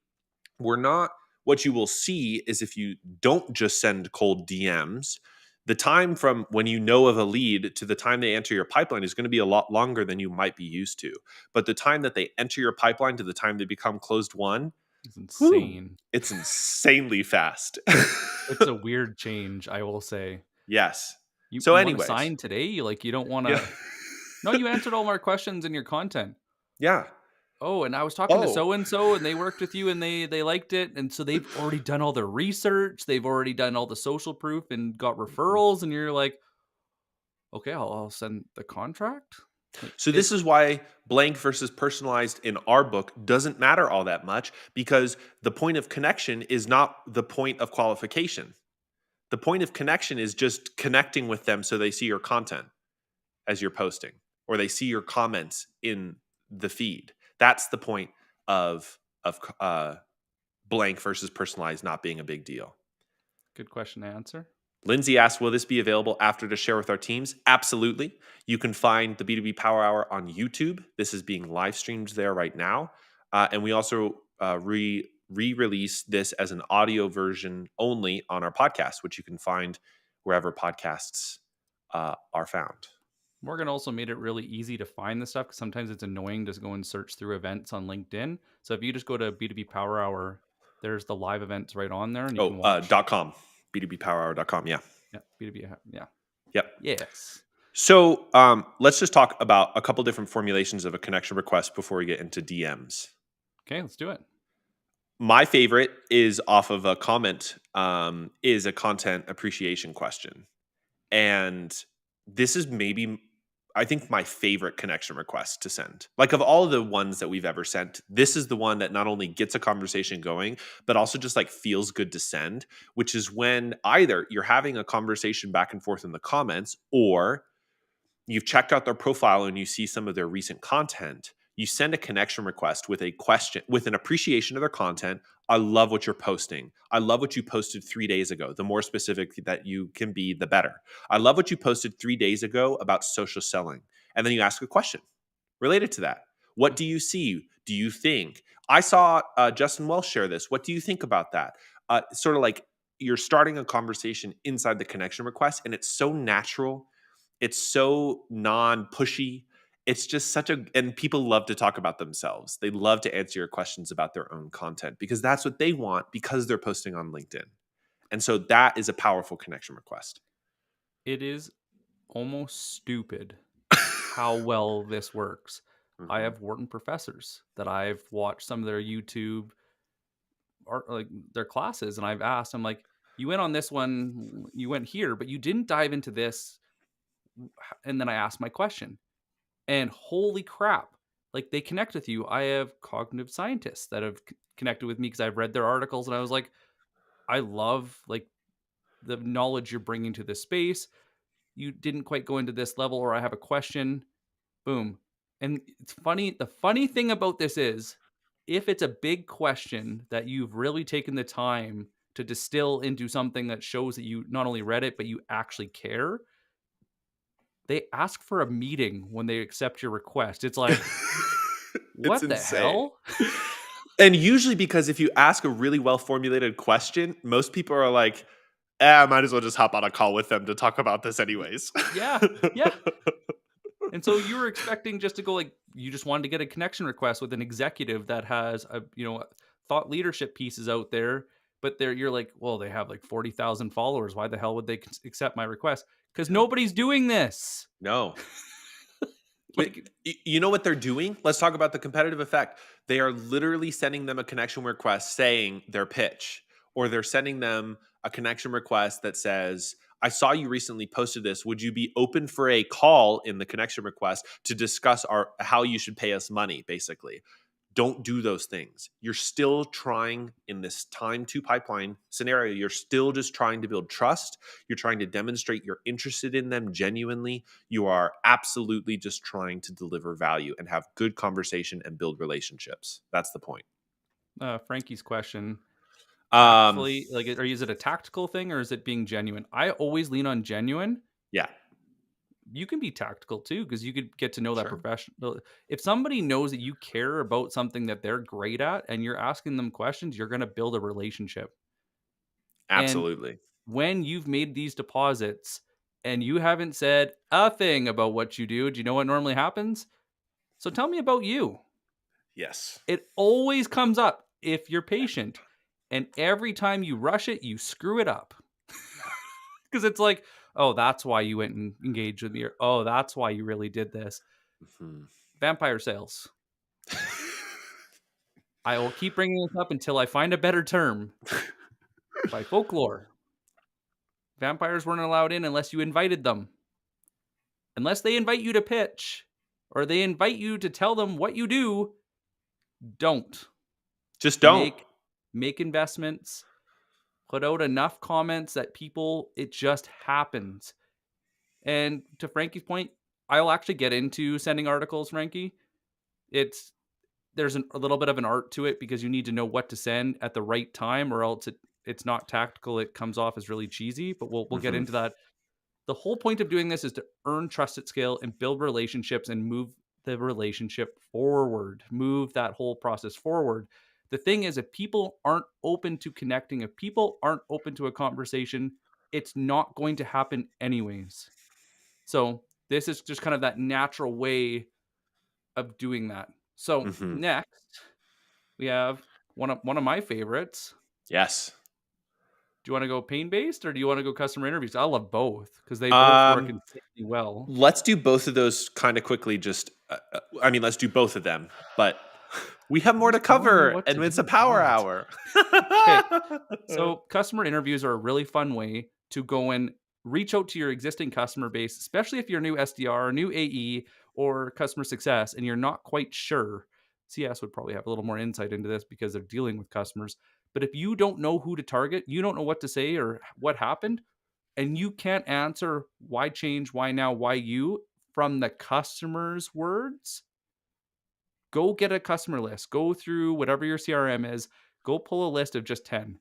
we're not what you will see is if you don't just send cold DMs, The time from when you know of a lead to the time they enter your pipeline is going to be a lot longer than you might be used to. But the time that they enter your pipeline to the time they become closed won, It's whew, insane. it's insanely fast. It's a weird change, I will say. Yes. You So, you wanna anyways, sign today? Like, you don't yeah, wanna, "No, you answered all our questions in your content." yeah. "Oh, and I was talking to Oh, so and so, and they worked with you, and they liked it." And so they've already done all the research, they've already done all the social proof and got Mhm. referrals, and you're like, "Okay, I'll send the contract?" Like, So this is why blank versus personalized in our book doesn't matter all that much because the point of connection is not the point of qualification. The point of connection is just connecting with them so they see your content as you're posting or they see your comments in the feed. That's the point of blank versus personalized not being a big deal. good question to answer. Lindsay asked, will this be available after to share with our teams? Absolutely. You can find the B2B Power Hour on YouTube. This is being live streamed there right now. And we also release this as an audio version only on our podcast, which you can find wherever podcasts are found. Morgan also made it really easy to find the stuff because sometimes it's annoying to go and search through events on LinkedIn. So if you just go to B2B Power Hour, there's the live events right on there, and you Oh, can watch. .com, b2bpowerhour.com. Yeah. Yeah, B2B. Yeah. Yep. Yes. So let's just talk about a couple different formulations of a connection request before we get into DMs. Okay, let's do it. My favorite is off of a comment, is a content appreciation question. And this is maybe, I think, my favorite connection request to send. Like, of all of the ones that we've ever sent, this is the one that not only gets a conversation going, but also just like feels good to send, which is when either you're having a conversation back and forth in the comments or you've checked out their profile and you see some of their recent content, you send a connection request with a question, with an appreciation of their content. I love what you're posting. I love what you posted 3 days ago. The more specific that you can be, the better. I love what you posted 3 days ago about social selling. And then you ask a question related to that. What do you see? Do you think? I saw Justin Welsh share this. What do you think about that? Sort of like you're starting a conversation inside the connection request, and it's so natural. It's so non-pushy. It's just such a, and people love to talk about themselves. They love to answer your questions about their own content because that's what they want because they're posting on LinkedIn. And so that is a powerful connection request. It is almost stupid how well this works. I Mhm. have Wharton professors that I've watched some of their YouTube or like their classes, and I've asked, I'm like, you went on this one, you went here, but you didn't dive into this. And then I asked my question, and holy crap, like they connect with you. I have cognitive scientists that have connected with me because I've read their articles, and I was like, I love like the knowledge you're bringing to this space. You didn't quite go into this level, or I have a question. Boom. And it's funny. The funny thing about this is, if it's a big question that you've really taken the time to distill into something that shows that you not only read it, but you actually care, they ask for a meeting when they accept your request. It's like, It's what the insane. hell? And usually because if you ask a really well formulated question, most people are like, I might as well just hop on a call with them to talk about this Y- anyways. yeah. Yeah. And so you were expecting just to go like you just wanted to get a connection request with an executive that has a thought leadership pieces out there, but you're like, well, they have like 40,000 followers. Why the hell would they accept my request? Because Yep. nobody's doing this. No. But Like, you know what they're doing? Let's talk about the competitive effect. They are literally sending them a connection request saying their pitch, or they're sending them a connection request that says, I saw you recently posted this. Would you be open for a call in the connection request to discuss our how you should pay us money, basically? Don't do those things. You're still trying in this time to pipeline scenario, you're still just trying to build trust. You're trying to demonstrate you're interested in them genuinely. You are absolutely just trying to deliver value and have good conversation and build relationships. That's the point. Frankie's question, Um, tactfully, like, is it a tactical thing or is it being genuine? I always lean on genuine. yeah, You can be tactical too because you could get to know that sure. professional. If somebody knows that you care about something that they're great at and you're asking them questions, you're going to build a relationship. And Absolutely. when you've made these deposits and you haven't said a thing about what you do you know what normally happens? So tell me about you. Yes. It always comes up if you're patient. And every time you rush it, you screw it up. Because it's like, oh, that's why you went and engaged with me. Or, oh, that's why you really did this. Mhm. Vampire sales. I will keep bringing this up until I find a better term. By folklore, vampires weren't allowed in unless you invited them. Unless they invite you to pitch or they invite you to tell them what you do, don't. Just don't. Make investments, put out enough comments that people it just happens. And to Frankie's point, I'll actually get into sending articles, Frankie. It's there's a little bit of an art to it because you need to know what to send at the right time or else it's not tactical. It comes off as really cheesy, but we'll get Mhm. into that. The whole point of doing this is to earn trust at scale and build relationships and move the relationship forward, move that whole process forward. The thing is, if people aren't open to connecting, if people aren't open to a conversation, it's not going to happen anyways. So, this is just kind of that natural way of doing that. So, Mhm. next, we have one of my favorites. Yes. Do you want to go pain based or do you want to go customer interviews? I love both because they both work Um, insanely well. let's do both of those kind of quickly. Just, I mean, let's do both of them. But we have more Who's to telling me cover, what to and it's a do? power God. hour. Okay. So customer interviews are a really fun way to go and reach out to your existing customer base, especially if you're a new SDR, a new AE, or customer success, and you're not quite sure. CS would probably have a little more insight into this because they're dealing with customers. But if you don't know who to target, you don't know what to say or what happened, and you can't answer why change, why now, why you from the customer's words, go get a customer list. Go through whatever your CRM is. Go pull a list of just 10.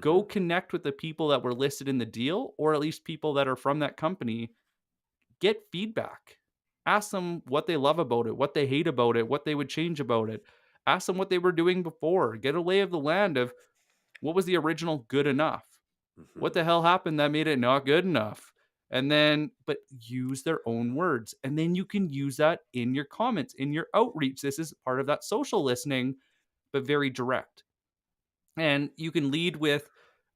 Go Mhm. connect with the people that were listed in the deal, or at least people that are from that company. Get feedback. Ask them what they love about it, what they hate about it, what they would change about it. Ask them what they were doing before. Get a lay of the land of what was the original good enough? What Mhm. the hell happened that made it not good enough? And then, but use their own words. And then you can use that in your comments, in your outreach. This is part of that social listening, but very direct. And you can lead with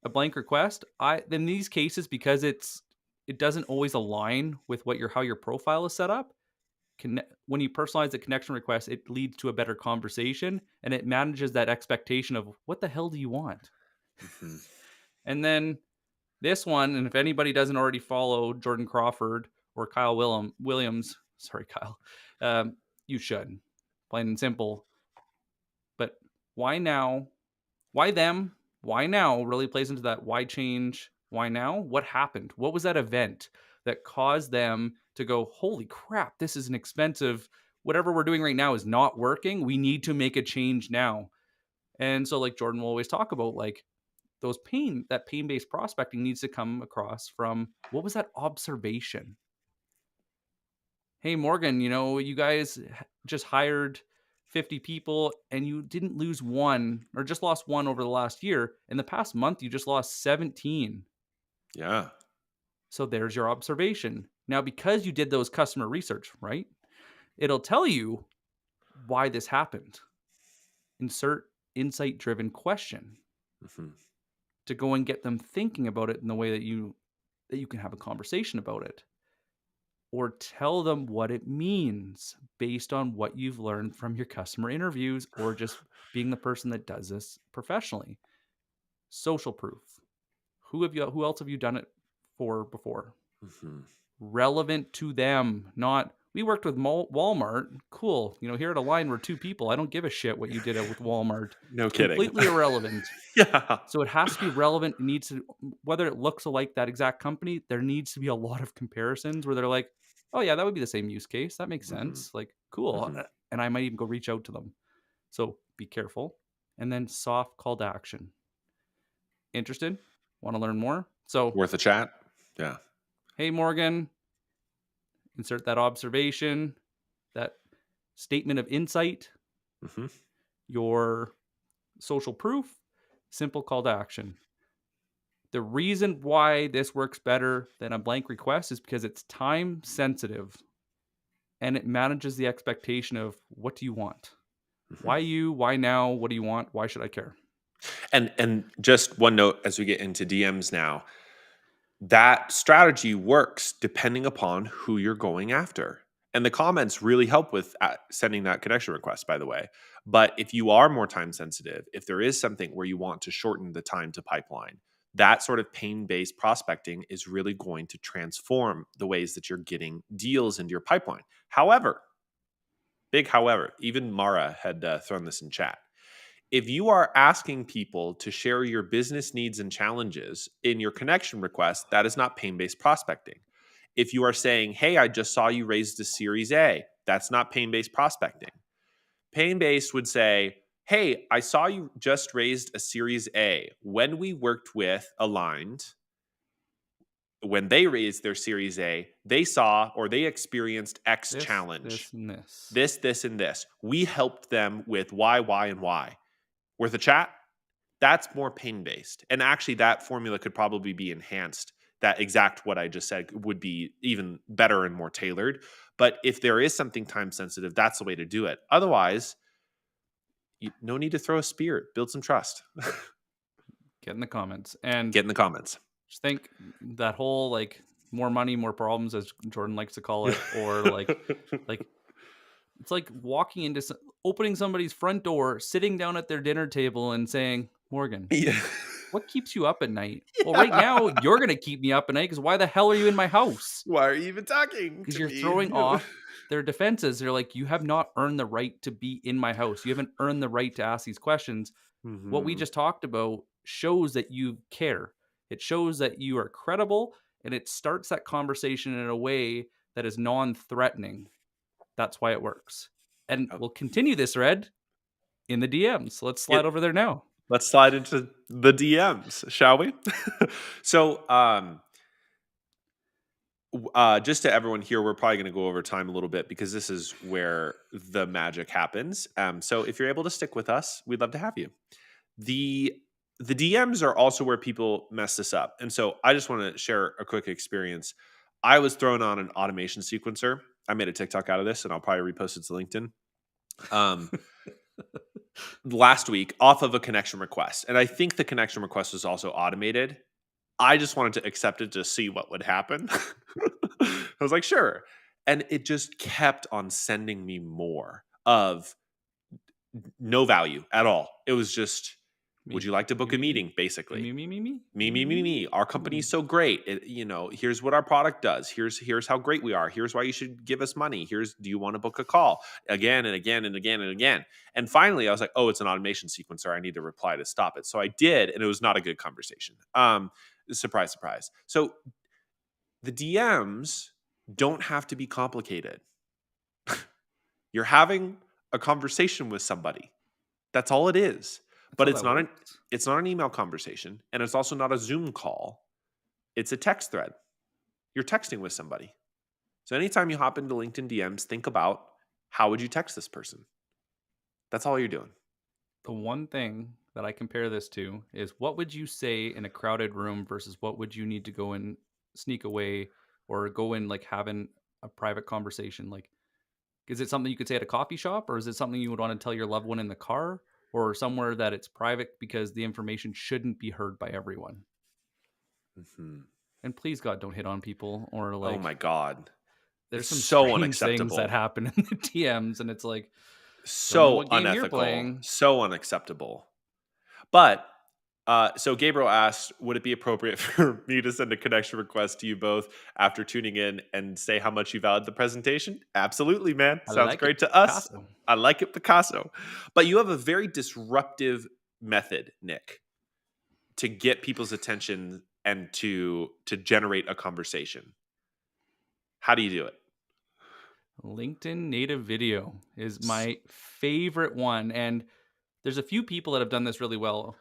a blank request. In these cases, because it doesn't always align with what your how your profile is set up. When you personalize the connection request, it leads to a better conversation and it manages that expectation of what the hell do you want? Mhm. And then this one, and if anybody doesn't already follow Jordan Crawford or Kyle Williams, sorry, Kyle, you should. Plain and simple. But why now? Why them? Why now really plays into that why change? Why now? What happened? What was that event that caused them to go, holy crap, this is an expensive, whatever we're doing right now is not working. We need to make a change now. And so, like Jordan will always talk about, like, that pain based prospecting needs to come across from what was that observation? Hey, Morgan, you guys just hired 50 people and you didn't lose one or just lost one over the last year. In the past month, you just lost 17. Yeah. So there's your observation. Now, because you did those customer research, right? It'll tell you why this happened. Insert insight driven question Mhm. to go and get them thinking about it in the way that you can have a conversation about it, or tell them what it means based on what you've learned from your customer interviews or just being the person that does this professionally. Social proof. Who else have you done it for before? Mhm. Relevant to them, not we worked with Walmart. Cool. Here at Align we're two people. I don't give a shit what you did with Walmart. No kidding. Completely irrelevant. Yeah. So it has to be relevant. It needs to, whether it looks like that exact company, there needs to be a lot of comparisons where they're like, oh yeah, that would be the same use case. That makes Mhm. sense. Like, cool. Mhm. And I might even go reach out to them. So be careful. And then soft call to action. Interested? Want to learn more? So, Worth a chat? Yeah. hey, Morgan, insert that observation, that statement of insight, Mhm. your social proof, simple call to action. The reason why this works better than a blank request is because it's time sensitive and it manages the expectation of what do you want? Why Mhm. you? Why now? What do you want? Why should I care? And just one note as we get into DMs now, that strategy works depending upon who you're going after. And the comments really help with sending that connection request, by the way. But if you are more time sensitive, if there is something where you want to shorten the time to pipeline, that sort of pain based prospecting is really going to transform the ways that you're getting deals into your pipeline. However, big however, even Mara had thrown this in chat. If you are asking people to share your business needs and challenges in your connection request, that is not pain based prospecting. If you are saying, hey, I just saw you raised a Series A, that's not pain based prospecting. Pain based would say, hey, I saw you just raised a Series A. When we worked with Aligned, when they raised their Series A, they saw or they experienced X challenge. This, and this. This, and this. We helped them with Y, and Y. Worth a chat? That's more pain based. And actually, that formula could probably be enhanced. That exact what I just said would be even better and more tailored. But if there is something time sensitive, that's the way to do it. Otherwise, no need to throw a spear. Build some trust. Get in the comments. And Get in the comments. just think that whole like more money, more problems, as Jordan likes to call it, or like it's like walking into opening somebody's front door, sitting down at their dinner table, and saying, "Morgan, Yeah. what keeps you up at night?" Well, right now Yeah. you're gonna keep me up at night because why the hell are you in my house? Why are you even talking Because to you're me? throwing off their defenses. They're like, you have not earned the right to be in my house. You haven't earned the right to ask these questions. What we Mhm. just talked about shows that you care. It shows that you are credible, and it starts that conversation in a way that is non-threatening. That's why it works. And Oh, we'll continue this thread in the DMs. Let's it slide over there now. let's slide into the DMs, shall we? So, just to everyone here, we're probably going to go over time a little bit because this is where the magic happens. So, if you're able to stick with us, we'd love to have you. The the DMs are also where people mess this up, and so I just want to share a quick experience. I was thrown on an automation sequencer. I made a TikTok out of this, and I'll probably repost it to LinkedIn. Um, last week off of a connection request. And I think the connection request was also automated. I just wanted to accept it to see what would happen. I was like, sure. And it just kept on sending me more of no value at all. It was just, would Me, you like to me, book a me, me, meeting? Basically, me, me, me, me, me, me, me, me, me, me, me. Our me. company's so great. Here's what our product does. Here's how great we are. Here's why you should give us money. Do you want to book a call again and again and again and again? And finally, I was like, oh, it's an automation sequencer. I need to reply to stop it. So I did, and it was not a good conversation. Surprise, surprise. So the DMs don't have to be complicated. You're having a conversation with somebody. That's all it is. That's But how that works. it's not an email conversation, and it's also not a Zoom call. It's a text thread. You're texting with somebody. So anytime you hop into LinkedIn DMs, think about how would you text this person? That's all you're doing. The one thing that I compare this to is what would you say in a crowded room versus what would you need to go and sneak away or go in like having a private conversation? Like, is it something you could say at a coffee shop or is it something you would want to tell your loved one in the car or somewhere that it's private because the information shouldn't be heard by everyone? Mhm. And please God, don't hit on people or Oh like my God. there's It's some so strange things that unacceptable. happen in the DMs and it's like, don't know So what game you're unethical. playing. So unacceptable. But so Gabriel asked, would it be appropriate for me to send a connection request to you both after tuning in and say how much you valued the presentation? Absolutely, man. I Sounds like it, great to us. Picasso. I like it, Picasso. But you have a very disruptive method, Nick, to get people's attention and to generate a conversation. How do you do it? LinkedIn native video is my favorite one. And there's a few people that have done this really well.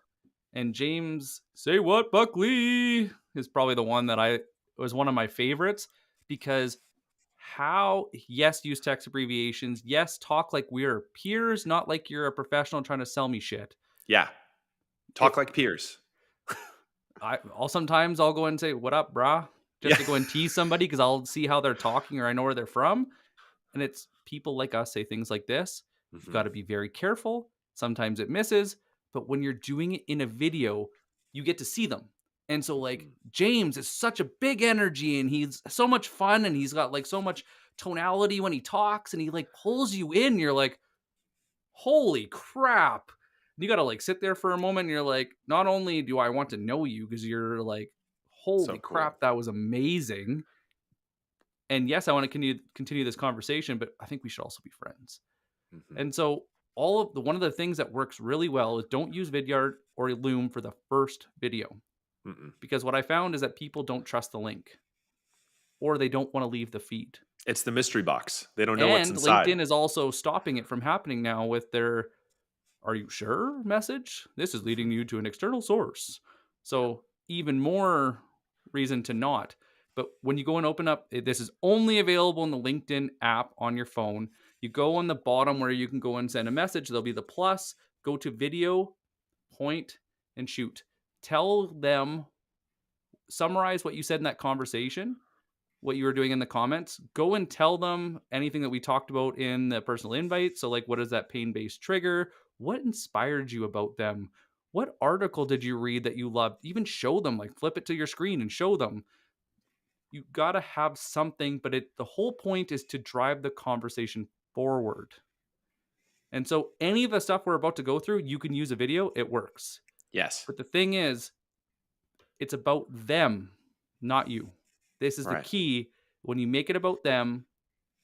And James, say what, Buckley, is probably the one that I was one of my favorites because how, yes, use text abbreviations. Yes, talk like we're peers, not like you're a professional trying to sell me shit. Yeah. If Talk like peers. I'll sometimes I'll go and say, "What up, brah?" Just Yeah. to go and tease somebody because I'll see how they're talking or I know where they're from. And it's people like us say things like this. You've got Mhm, to be very careful. Sometimes it misses, but when you're doing it in a video, you get to see them. And so, like, mhm. James is such a big energy and he's so much fun and he's got like so much tonality when he talks and he like pulls you in. You're like, holy crap. You got to like sit there for a moment and you're like, not only do I want to know you because you're like, So holy cool. crap, that was amazing. And yes, I want to continue this conversation, but I think we should also be friends. Mhm, And so all of the one of the things that works really well is don't use Vidyard or Loom for the first video mm-mm. because what I found is that people don't trust the link or they don't want to leave the feed. It's the mystery box. They don't know what's And inside. LinkedIn is also stopping it from happening now with their "Are you sure?" message. This is leading Mhm. you to an external source. Yeah. So even more reason to not. But when you go and open up, this is only available in the LinkedIn app on your phone. You go on the bottom where you can go and send a message. There'll be the plus. Go to video, point, and shoot. Tell them, summarize what you said in that conversation, what you were doing in the comments. Go and tell them anything that we talked about in the personal invite. So, like, what is that pain based trigger? What inspired you about them? What article did you read that you loved? Even show them, like, flip it to your screen and show them. You got to have something, but the whole point is to drive the conversation forward. And so, any of the stuff we're about to go through, you can use a video, it works. Yes. But the thing is, it's about them, not you. This is the Right. key. When you make it about them,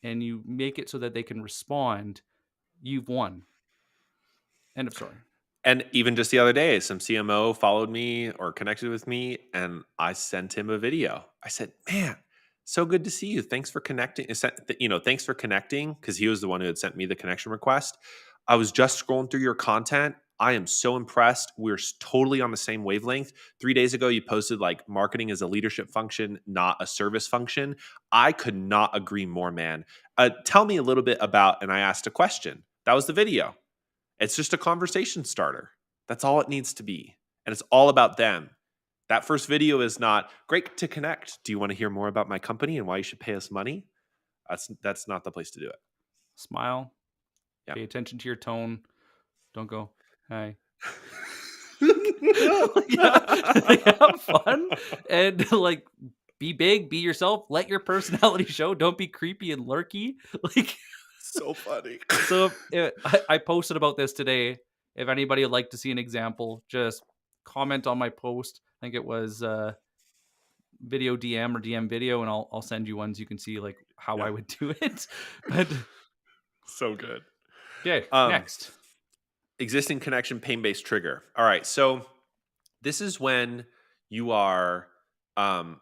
and you make it so that they can respond, you've won. End of story. And even just the other day, some CMO followed me or connected with me, and I sent him a video. I said, "Man, so good to see you. Thanks for connecting." Thanks for connecting because he was the one who had sent me the connection request. I was just scrolling through your content. I am so impressed. We're totally on the same wavelength. 3 days ago, you posted like marketing is a leadership function, not a service function. I could not agree more, man. Tell me a little bit about, and I asked a question. That was the video. It's just a conversation starter. That's all it needs to be. And it's all about them. That first video is not great to connect. Do you want to hear more about my company and why you should pay us money? That's not the place to do it. Smile, Yeah. pay attention to your tone. Don't go, "Hi." Yeah, like, have fun and, like, be big, be yourself, let your personality show, don't be creepy and lurky. Like, So funny. so, I posted about this today. If anybody would like to see an example, just comment on my post. I think it was, video DM or DM video, and I'll send you ones you can see like how Yeah. I would do it. But So good. okay, Um, next. Existing connection pain based trigger. All right. So this is when you are um,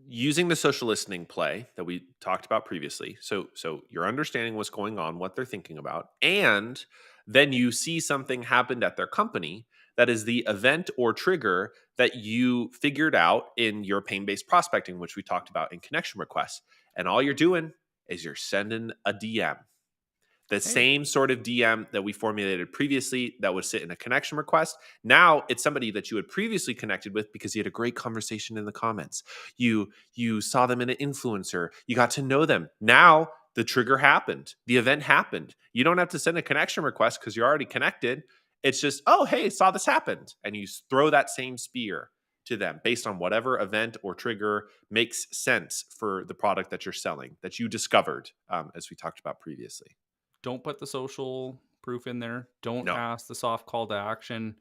using the social listening play that we talked about previously. So you're understanding what's going on, what they're thinking about, and then you see something happened at their company that is the event or trigger that you figured out in your pain-based prospecting, which we talked about in connection requests. And all you're doing is you're sending a DM, the Hey, same sort of DM that we formulated previously that would sit in a connection request. Now it's somebody that you had previously connected with because you had a great conversation in the comments. You saw them in an influencer. You got to know them. Now the trigger happened. The event happened. You don't have to send a connection request because you're already connected. It's just, oh, hey, saw this happened. And you throw that same spear to them based on whatever event or trigger makes sense for the product that you're selling that you discovered, as we talked about previously. don't put the social proof in there. Don't No. ask the soft call to action.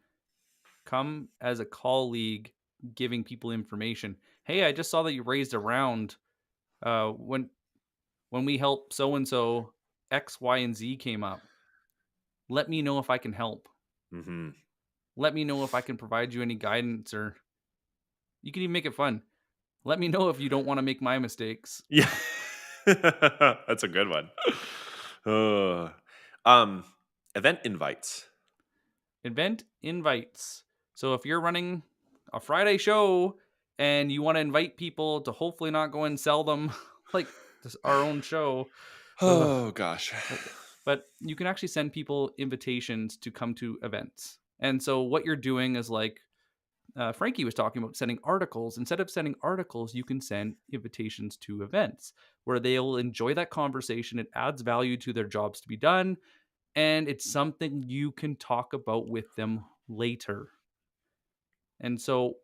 Come as a colleague giving people information. Hey, I just saw that you raised a round. When we help so and so, X, Y, and Z came up. Let me know if I can help. Mhm. Let me know if I can provide you any guidance, or you can even make it fun. Let me know if you don't want to make my mistakes. Yeah. That's a good one. Uh, um, Event invites. Event invites. So if you're running a Friday show and you want to invite people to hopefully not go and sell them like this, our own show, ugh, Oh gosh. but you can actually send people invitations to come to events. And so what you're doing is like Frankie was talking about sending articles. Instead of sending articles, you can send invitations to events where they'll enjoy that conversation. It adds value to their jobs to be done, and it's something you can talk about with them later. And so,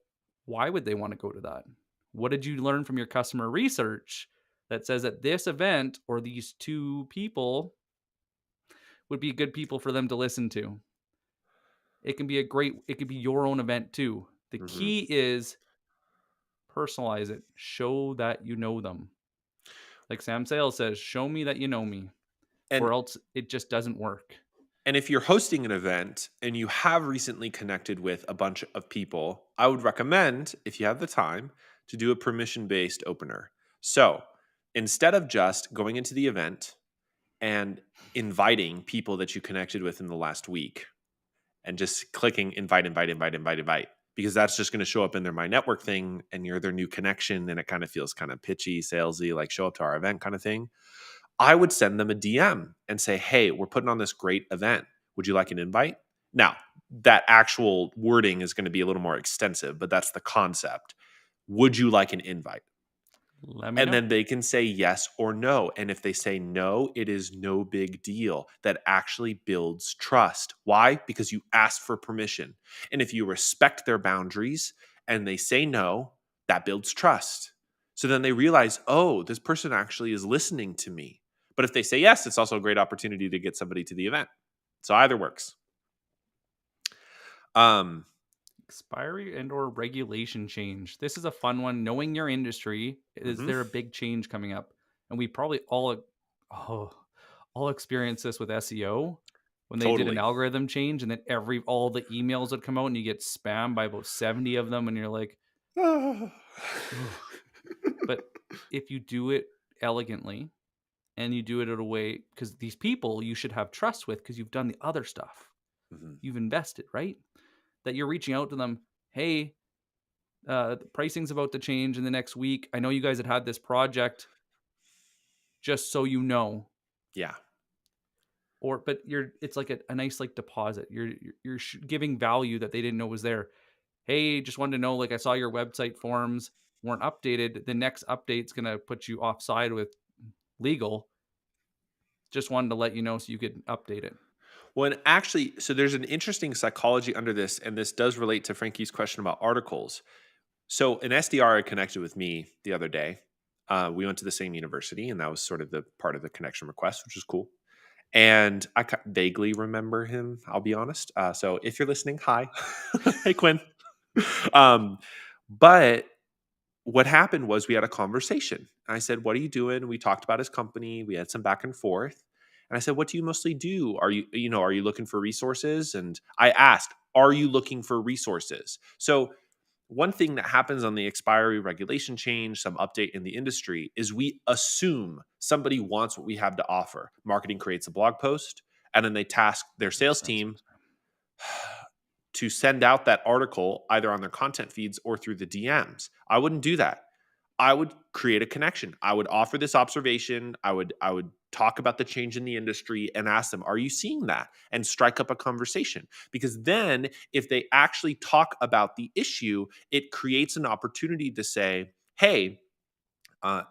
why would they want to go to that? What did you learn from your customer research that says that this event or these two people would be good people for them to listen to? It could be your own event too. The Hmm. key is personalize it. Show that you know them. Like Sam Sales says, show me that you know me, And or else it just doesn't work. And if you're hosting an event and you have recently connected with a bunch of people, I would recommend, if you have the time, to do a permission based opener. So instead of just going into the event and inviting people that you connected with in the last week and just clicking invite, invite, invite, invite, invite, because that's just going to show up in their My Network thing and you're their new connection and it kind of feels kind of pitchy, salesy, like show up to our event kind of thing. I would send them a DM and say, "Hey, we're putting on this great event. Would you like an invite?" Now, that actual wording is going to be a little more extensive, but that's the concept. Would you like an invite? Let me And know. then they can say yes or no. And if they say no, it is no big deal. That actually builds trust. Why? Because you asked for permission. And if you respect their boundaries and they say no, that builds trust. So then they realize, oh, this person actually is listening to me. But if they say yes, it's also a great opportunity to get somebody to the event. So either works. Um, Expiry and or regulation change. This is a fun one. Knowing your industry, is mhm, there a big change coming up? And we probably oh, all experienced this with SEO when they did an totally. algorithm change and then all the emails would come out and you get spammed by about 70 of them and you're like, oh. But if you do it elegantly and you do it in a way, because these people you should have trust with because you've done the other stuff. Mhm. You've invested, right? That you're reaching out to them. Hey, the pricing's about to change in the next week. I know you guys had this project, just so you know. Yeah. Or, but it's like a nice like deposit. You're giving value that they didn't know was there. Hey, just wanted to know, like I saw your website forms weren't updated. The next update's gonna put you offside with legal. Just wanted to let you know so you could update it. When actually, so there's an interesting psychology under this, and this does relate to Frankie's question about articles. So an SDR had connected with me the other day. We went to the same university, and that was sort of the part of the connection request, which is cool. And I vaguely remember him. I'll be honest. So if you're listening, hi, hey Quinn. Um, but what happened was we had a conversation. I said, "What are you doing?" We talked about his company. We had some back and forth. And I said, "What do you mostly do? Are you looking for resources?" And I asked, "Are you looking for resources?" So one thing that happens on the expiry regulation change, some update in the industry, is we assume somebody wants what we have to offer. Marketing creates a blog post, and then they task their Makes sales sense. team to send out that article either on their content feeds or through the DMs. I wouldn't do that. I would create a connection. I would offer this observation. I would talk about the change in the industry and ask them, "Are you seeing that?" and strike up a conversation. Because then if they actually talk about the issue, it creates an opportunity to say, "Hey, uh,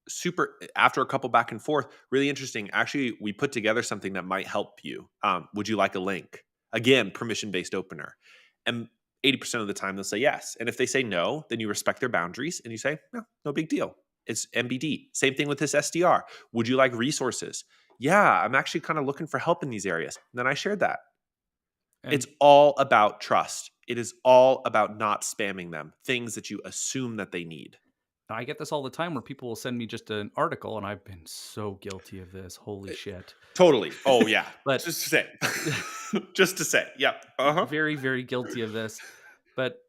super after a couple back and forth, really interesting. Actually, we put together something that might help you. Would you like a link?" Again, permission based opener. And 80% of the time they'll say yes. And if they say no, then you respect their boundaries and you say, no, no big deal. It's MBD. Same thing with this SDR. Would you like resources? Yeah, I'm actually kind of looking for help in these areas. And then I shared that. And It's all about trust. It is all about not spamming them, things that you assume that they need. I get this all the time where people will send me just an article, and I've been so guilty of this. Holy shit. Totally. Oh yeah. But Just to say. Just to say. Yep. Uh-huh. very, very guilty of this. But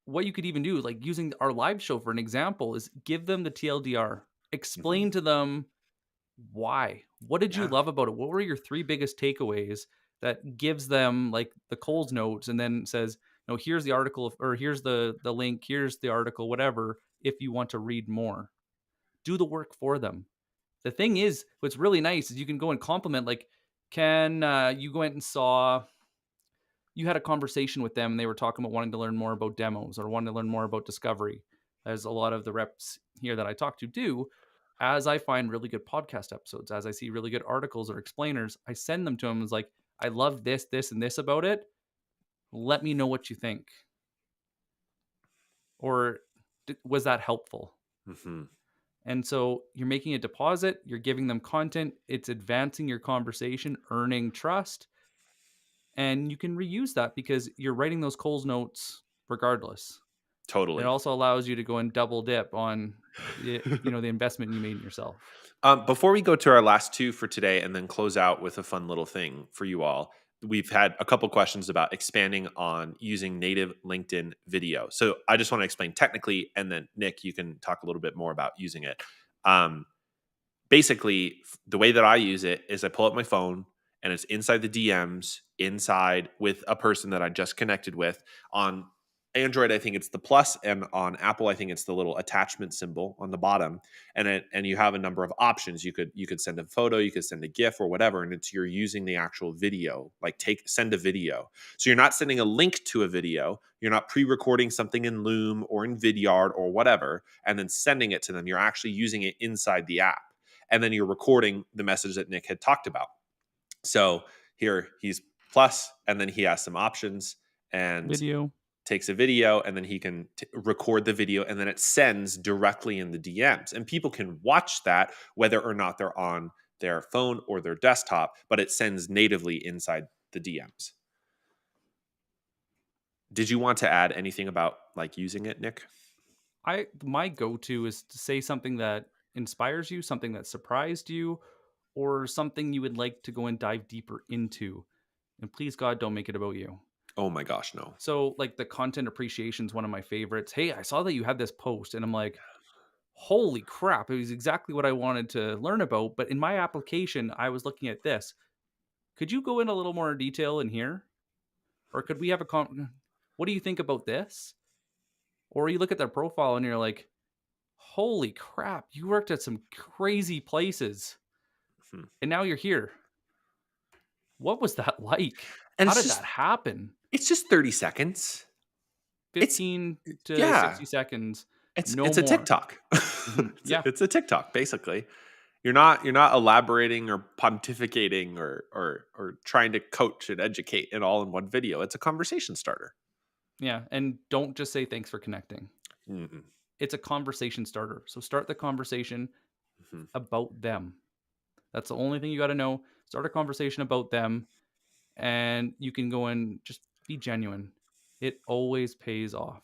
what you could even do, like using our live show for an example, is give them the TLDR. Mhm. Explain to them why. What did you Yeah. love about it? What were your three biggest takeaways that gives them like the Coles notes and then says, no, here's the article or here's the link, here's the article, whatever, if you want to read more. Do the work for them. The thing is, what's really nice is you can go and compliment, like, can you go and saw you had a conversation with them and they were talking about wanting to learn more about demos or wanting to learn more about discovery, as a lot of the reps here that I talk to do. As I find really good podcast episodes, as I see really good articles or explainers, I send them to them. It's like, I love this, this, and this about it. Let me know what you think. Or was that helpful? Mhm. And so you're making a deposit, you're giving them content, it's advancing your conversation, earning trust, and you can reuse that because you're writing those Coles notes regardless. It Totally. also allows you to go and double dip on the investment you made in yourself. Before we go to our last two for today and then close out with a fun little thing for you all, we've had a couple questions about expanding on using native LinkedIn video. So I just want to explain technically, and then Nick, you can talk a little bit more about using it. Um, Basically, the way that I use it is I pull up my phone and it's inside the DMs, inside with a person that I just connected with. On Android, I think it's the plus, and on Apple, I think it's the little attachment symbol on the bottom. And you have a number of options. You could send a photo, you could send a GIF or whatever, and it's you're using the actual video, like send a video. So you're not sending a link to a video, you're not pre-recording something in Loom or in Vidyard or whatever, and then sending it to them. You're actually using it inside the app, and then you're recording the message that Nick had talked about. So here he's plus, and then he has some options and Video. takes a video, and then he can record the video, and then it sends directly in the DMs. And people can watch that whether or not they're on their phone or their desktop, but it sends natively inside the DMs. Did you want to add anything about like using it, Nick? My go-to is to say something that inspires you, something that surprised you, or something you would like to go and dive deeper into. And please God, don't make it about you. Oh my gosh, no. So like the content appreciation is one of my favorites. Hey, I saw that you had this post, and I'm like, holy crap, it was exactly what I wanted to learn about. But in my application, I was looking at this. Could you go in a little more detail in here? Or could we have what do you think about this? Or you look at their profile and you're like, holy crap, you worked at some crazy places Hmm. and now you're here. What was that like? And How it's did just that happen? it's just 30 seconds. It's 15 to yeah, 60 seconds, it's no it's a more. TikTok. it's, Yeah. it's a TikTok basically. You're not elaborating or pontificating or trying to coach and educate it all in one video. It's a conversation starter. Yeah. And don't just say thanks for connecting. Mm-mm. It's a conversation starter. So start the conversation Mhm. about them. That's the only thing you got to know. Start a conversation about them, and you can go and just be genuine. It always pays off.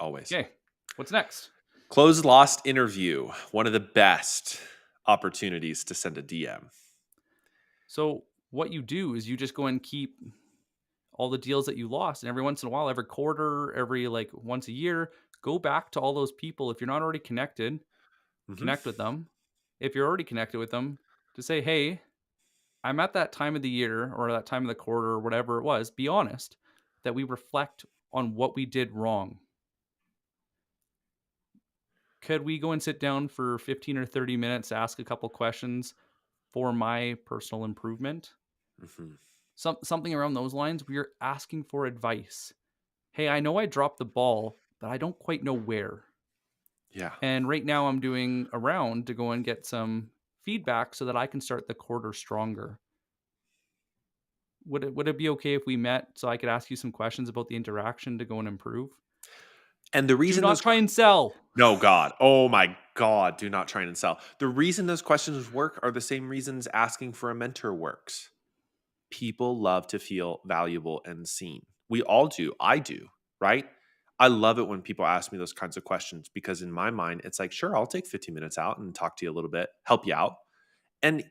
Always. Okay. What's next? Closed lost interview. One of the best opportunities to send a DM. So what you do is you just go and keep all the deals that you lost, and every once in a while, every quarter, every like once a year, go back to all those people. If you're not already connected, Mhm. connect with them. If you're already connected with them, to say, hey, I'm at that time of the year or that time of the quarter or whatever it was. Be honest that we reflect on what we did wrong. Could we go and sit down for 15 or 30 minutes, ask a couple questions for my personal improvement? Mhm. Something around those lines where you're asking for advice. Hey, I know I dropped the ball, but I don't quite know where. Yeah. And right now I'm doing a round to go and get some feedback so that I can start the quarter stronger. Would it be okay if we met so I could ask you some questions about the interaction to go and improve? And the Do reason not those try and sell. No, God. Oh my God. Do not try and sell. The reason those questions work are the same reasons asking for a mentor works. People love to feel valuable and seen. We all do. I do, right? I love it when people ask me those kinds of questions because in my mind, it's like, sure, I'll take 15 minutes out and talk to you a little bit, help you out. And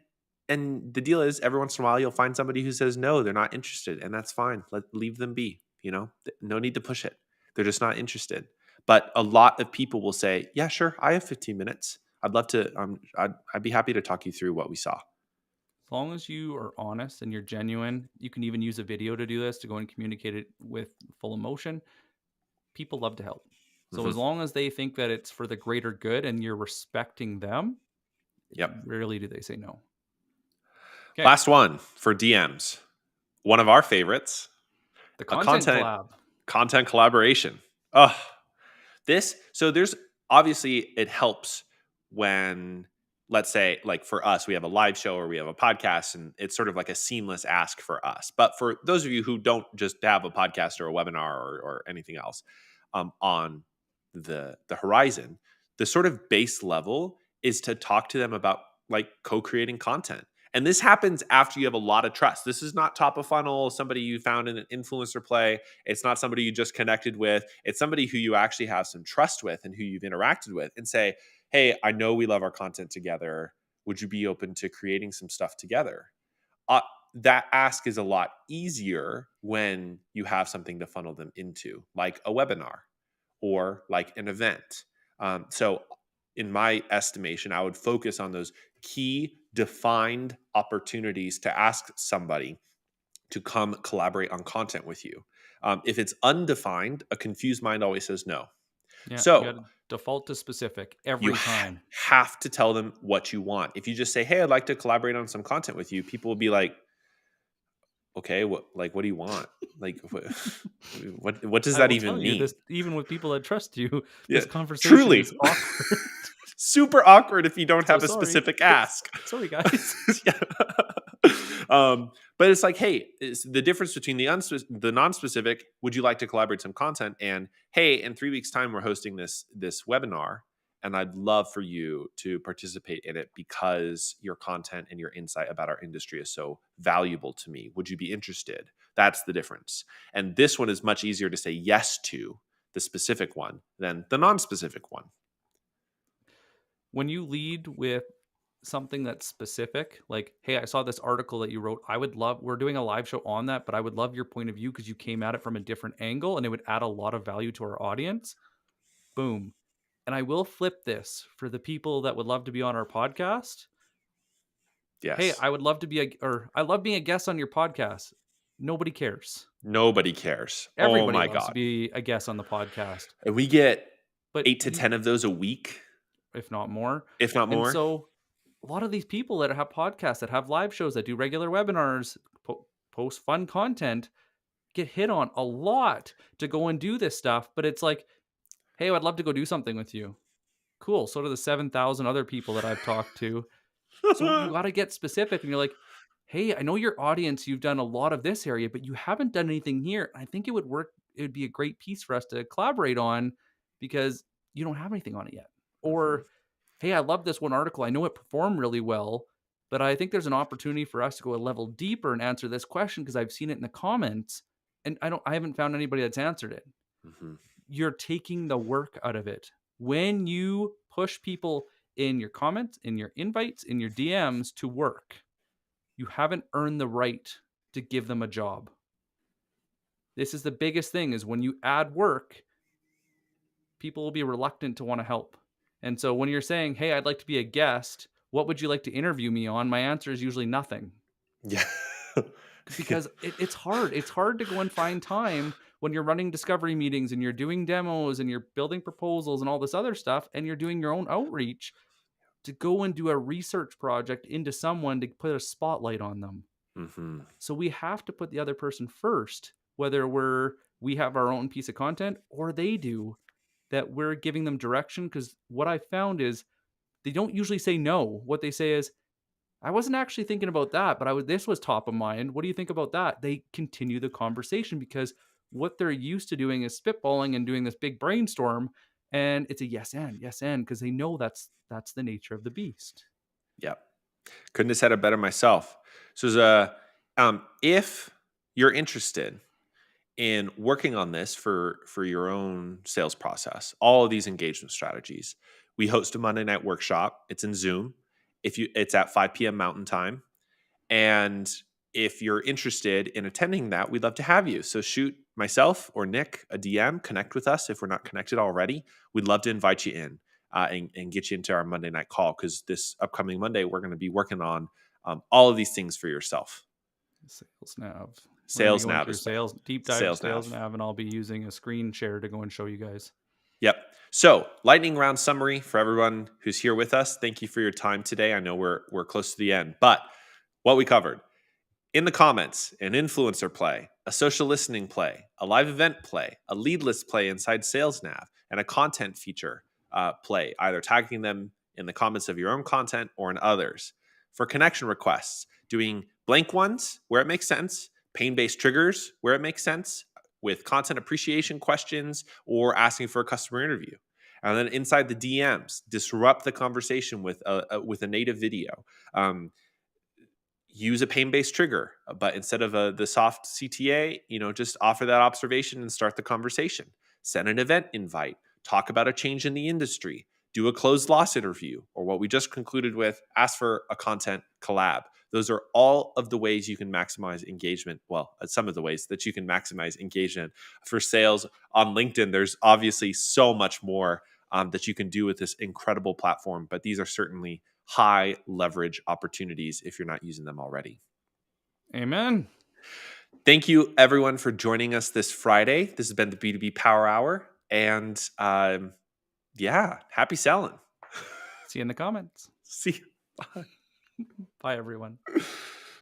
the deal is every once in a while you'll find somebody who says no, they're not interested, and that's fine. Leave them be, No need to push it. They're just not interested. But a lot of people will say, "Yeah, sure, I have 15 minutes. I'd love to I'd be happy to talk you through what we saw." As long as you are honest and you're genuine, you can even use a video to do this to go and communicate it with full emotion. People love to help. So as Mhm. long as they think that it's for the greater good and you're respecting them, Yep. rarely do they say no. Okay. Last one for DMs. One of our favorites, The A content collab. content collaboration. Oh, there's obviously it helps when, let's say, like for us, we have a live show or we have a podcast, and it's sort of like a seamless ask for us. But for those of you who don't just have a podcast or a webinar or anything else on the horizon, the sort of base level is to talk to them about like co-creating content. And this happens after you have a lot of trust. This is not top of funnel, somebody you found in an influencer play. It's not somebody you just connected with. It's somebody who you actually have some trust with and who you've interacted with, and say, hey, I know we love our content together. Would you be open to creating some stuff together? Uh, that ask is a lot easier when you have something to funnel them into, like a webinar or like an event. So, in my estimation, I would focus on those key defined opportunities to ask somebody to come collaborate on content with you. If it's undefined, a confused mind always says no. Yeah, you So gotta default to specific you every time. have to tell them what you want. If you just say, "Hey, I'd like to collaborate on some content with you," people will be like, "Okay, what do you want? Like, what does I that will tell even you mean?" this, even with people that trust you, Yeah, this conversation truly. is awkward. Super awkward if you don't So have a sorry. specific ask. Sorry, guys. Yeah. But it's like, hey, it's the difference between the non-specific. Would you like to collaborate some content? And hey, in 3 weeks' time, we're hosting this webinar, and I'd love for you to participate in it because your content and your insight about our industry is so valuable to me. Would you be interested? That's the difference. And this one is much easier to say yes to, the specific one, than the non-specific one. When you lead with something that's specific, like, "Hey, I saw this article that you wrote. I would love we're doing a live show on that, but I would love your point of view because you came at it from a different angle and it would add a lot of value to our audience." Boom. And I will flip this for the people that would love to be on our podcast. "Hey, Yes. I would love to be a or I love being a guest on your podcast." Nobody cares. Nobody cares. Oh Everybody my loves to God. be a guest on the podcast, And we get but 8 to you 10 of those a week, if not more. if not And more. so a lot of these people that have podcasts, that have live shows, that do regular webinars, post fun content, get hit on a lot to go and do this stuff. But it's like, "Hey, I'd love to go do something with you." Cool. So do the 7,000 other people that I've talked to. So you got to get specific and you're like, "Hey, I know your audience, you've done a lot of this area, but you haven't done anything here. I think it would work. It would be a great piece for us to collaborate on because you don't have anything on it yet." Mhm. Or, "Hey, I love this one article. I know it performed really well, but I think there's an opportunity for us to go a level deeper and answer this question because I've seen it in the comments and I haven't found anybody that's answered it." Mhm. You're taking the work out of it. When you push people in your comments, in your invites, in your DMs to work, you haven't earned the right to give them a job. This is the biggest thing is when you add work, people will be reluctant to want to help. And so when you're saying, "Hey, I'd like to be a guest. What would you like to interview me on?" My answer is usually nothing Yeah. Yeah. because it's hard. It's hard to go and find time when you're running discovery meetings and you're doing demos and you're building proposals and all this other stuff and you're doing your own outreach to go and do a research project into someone to put a spotlight on them. Mhm. So we have to put the other person first, whether we have our own piece of content or they do, that we're giving them direction. Because what I found is they don't usually say no. What they say is, "I wasn't actually thinking about that, but this was top of mind. What do you think about that?" They continue the conversation because what they're used to doing is spitballing and doing this big brainstorm, and it's a yes and because they know that's the nature of the beast. Yep. Couldn't have said it better myself. So, if you're interested in working on this for your own sales process, all of these engagement strategies, we host a Monday night workshop. It's in Zoom. It's at 5 p.m. Mountain Time. And if you're interested in attending that, we'd love to have you. So shoot myself or Nick a DM, connect with us if we're not connected already. We'd love to invite you in and get you into our Monday night call because this upcoming Monday, we're going to be working on all of these things for yourself. Sales nav. We're gonna Sales go into nav your is the sales deep dive into sales sales nav. nav, and I'll be using a screen share to go and show you guys. Yep. So, lightning round summary for everyone who's here with us. Thank you for your time today. I know we're close to the end, but what we covered: in the comments, an influencer play, a social listening play, a live event play, a lead list play inside Sales Nav, and a content feature play, either tagging them in the comments of your own content or in others. For connection requests, doing blank ones where it makes sense, pain based triggers where it makes sense, with content appreciation questions or asking for a customer interview. And then inside the DMs, disrupt the conversation with a native video. Use a pain-based trigger, but instead of the soft CTA, just offer that observation and start the conversation. Send an event invite, talk about a change in the industry, do a closed loss interview, or what we just concluded with, ask for a content collab. Those are all of the ways you can maximize engagement. Well, some of the ways that you can maximize engagement for sales on LinkedIn. There's obviously so much more that you can do with this incredible platform, but these are certainly high leverage opportunities if you're not using them already. Amen. Thank you, everyone, for joining us this Friday. This has been the B2B Power Hour. And yeah, happy selling. See you in the comments. See you. Bye, everyone.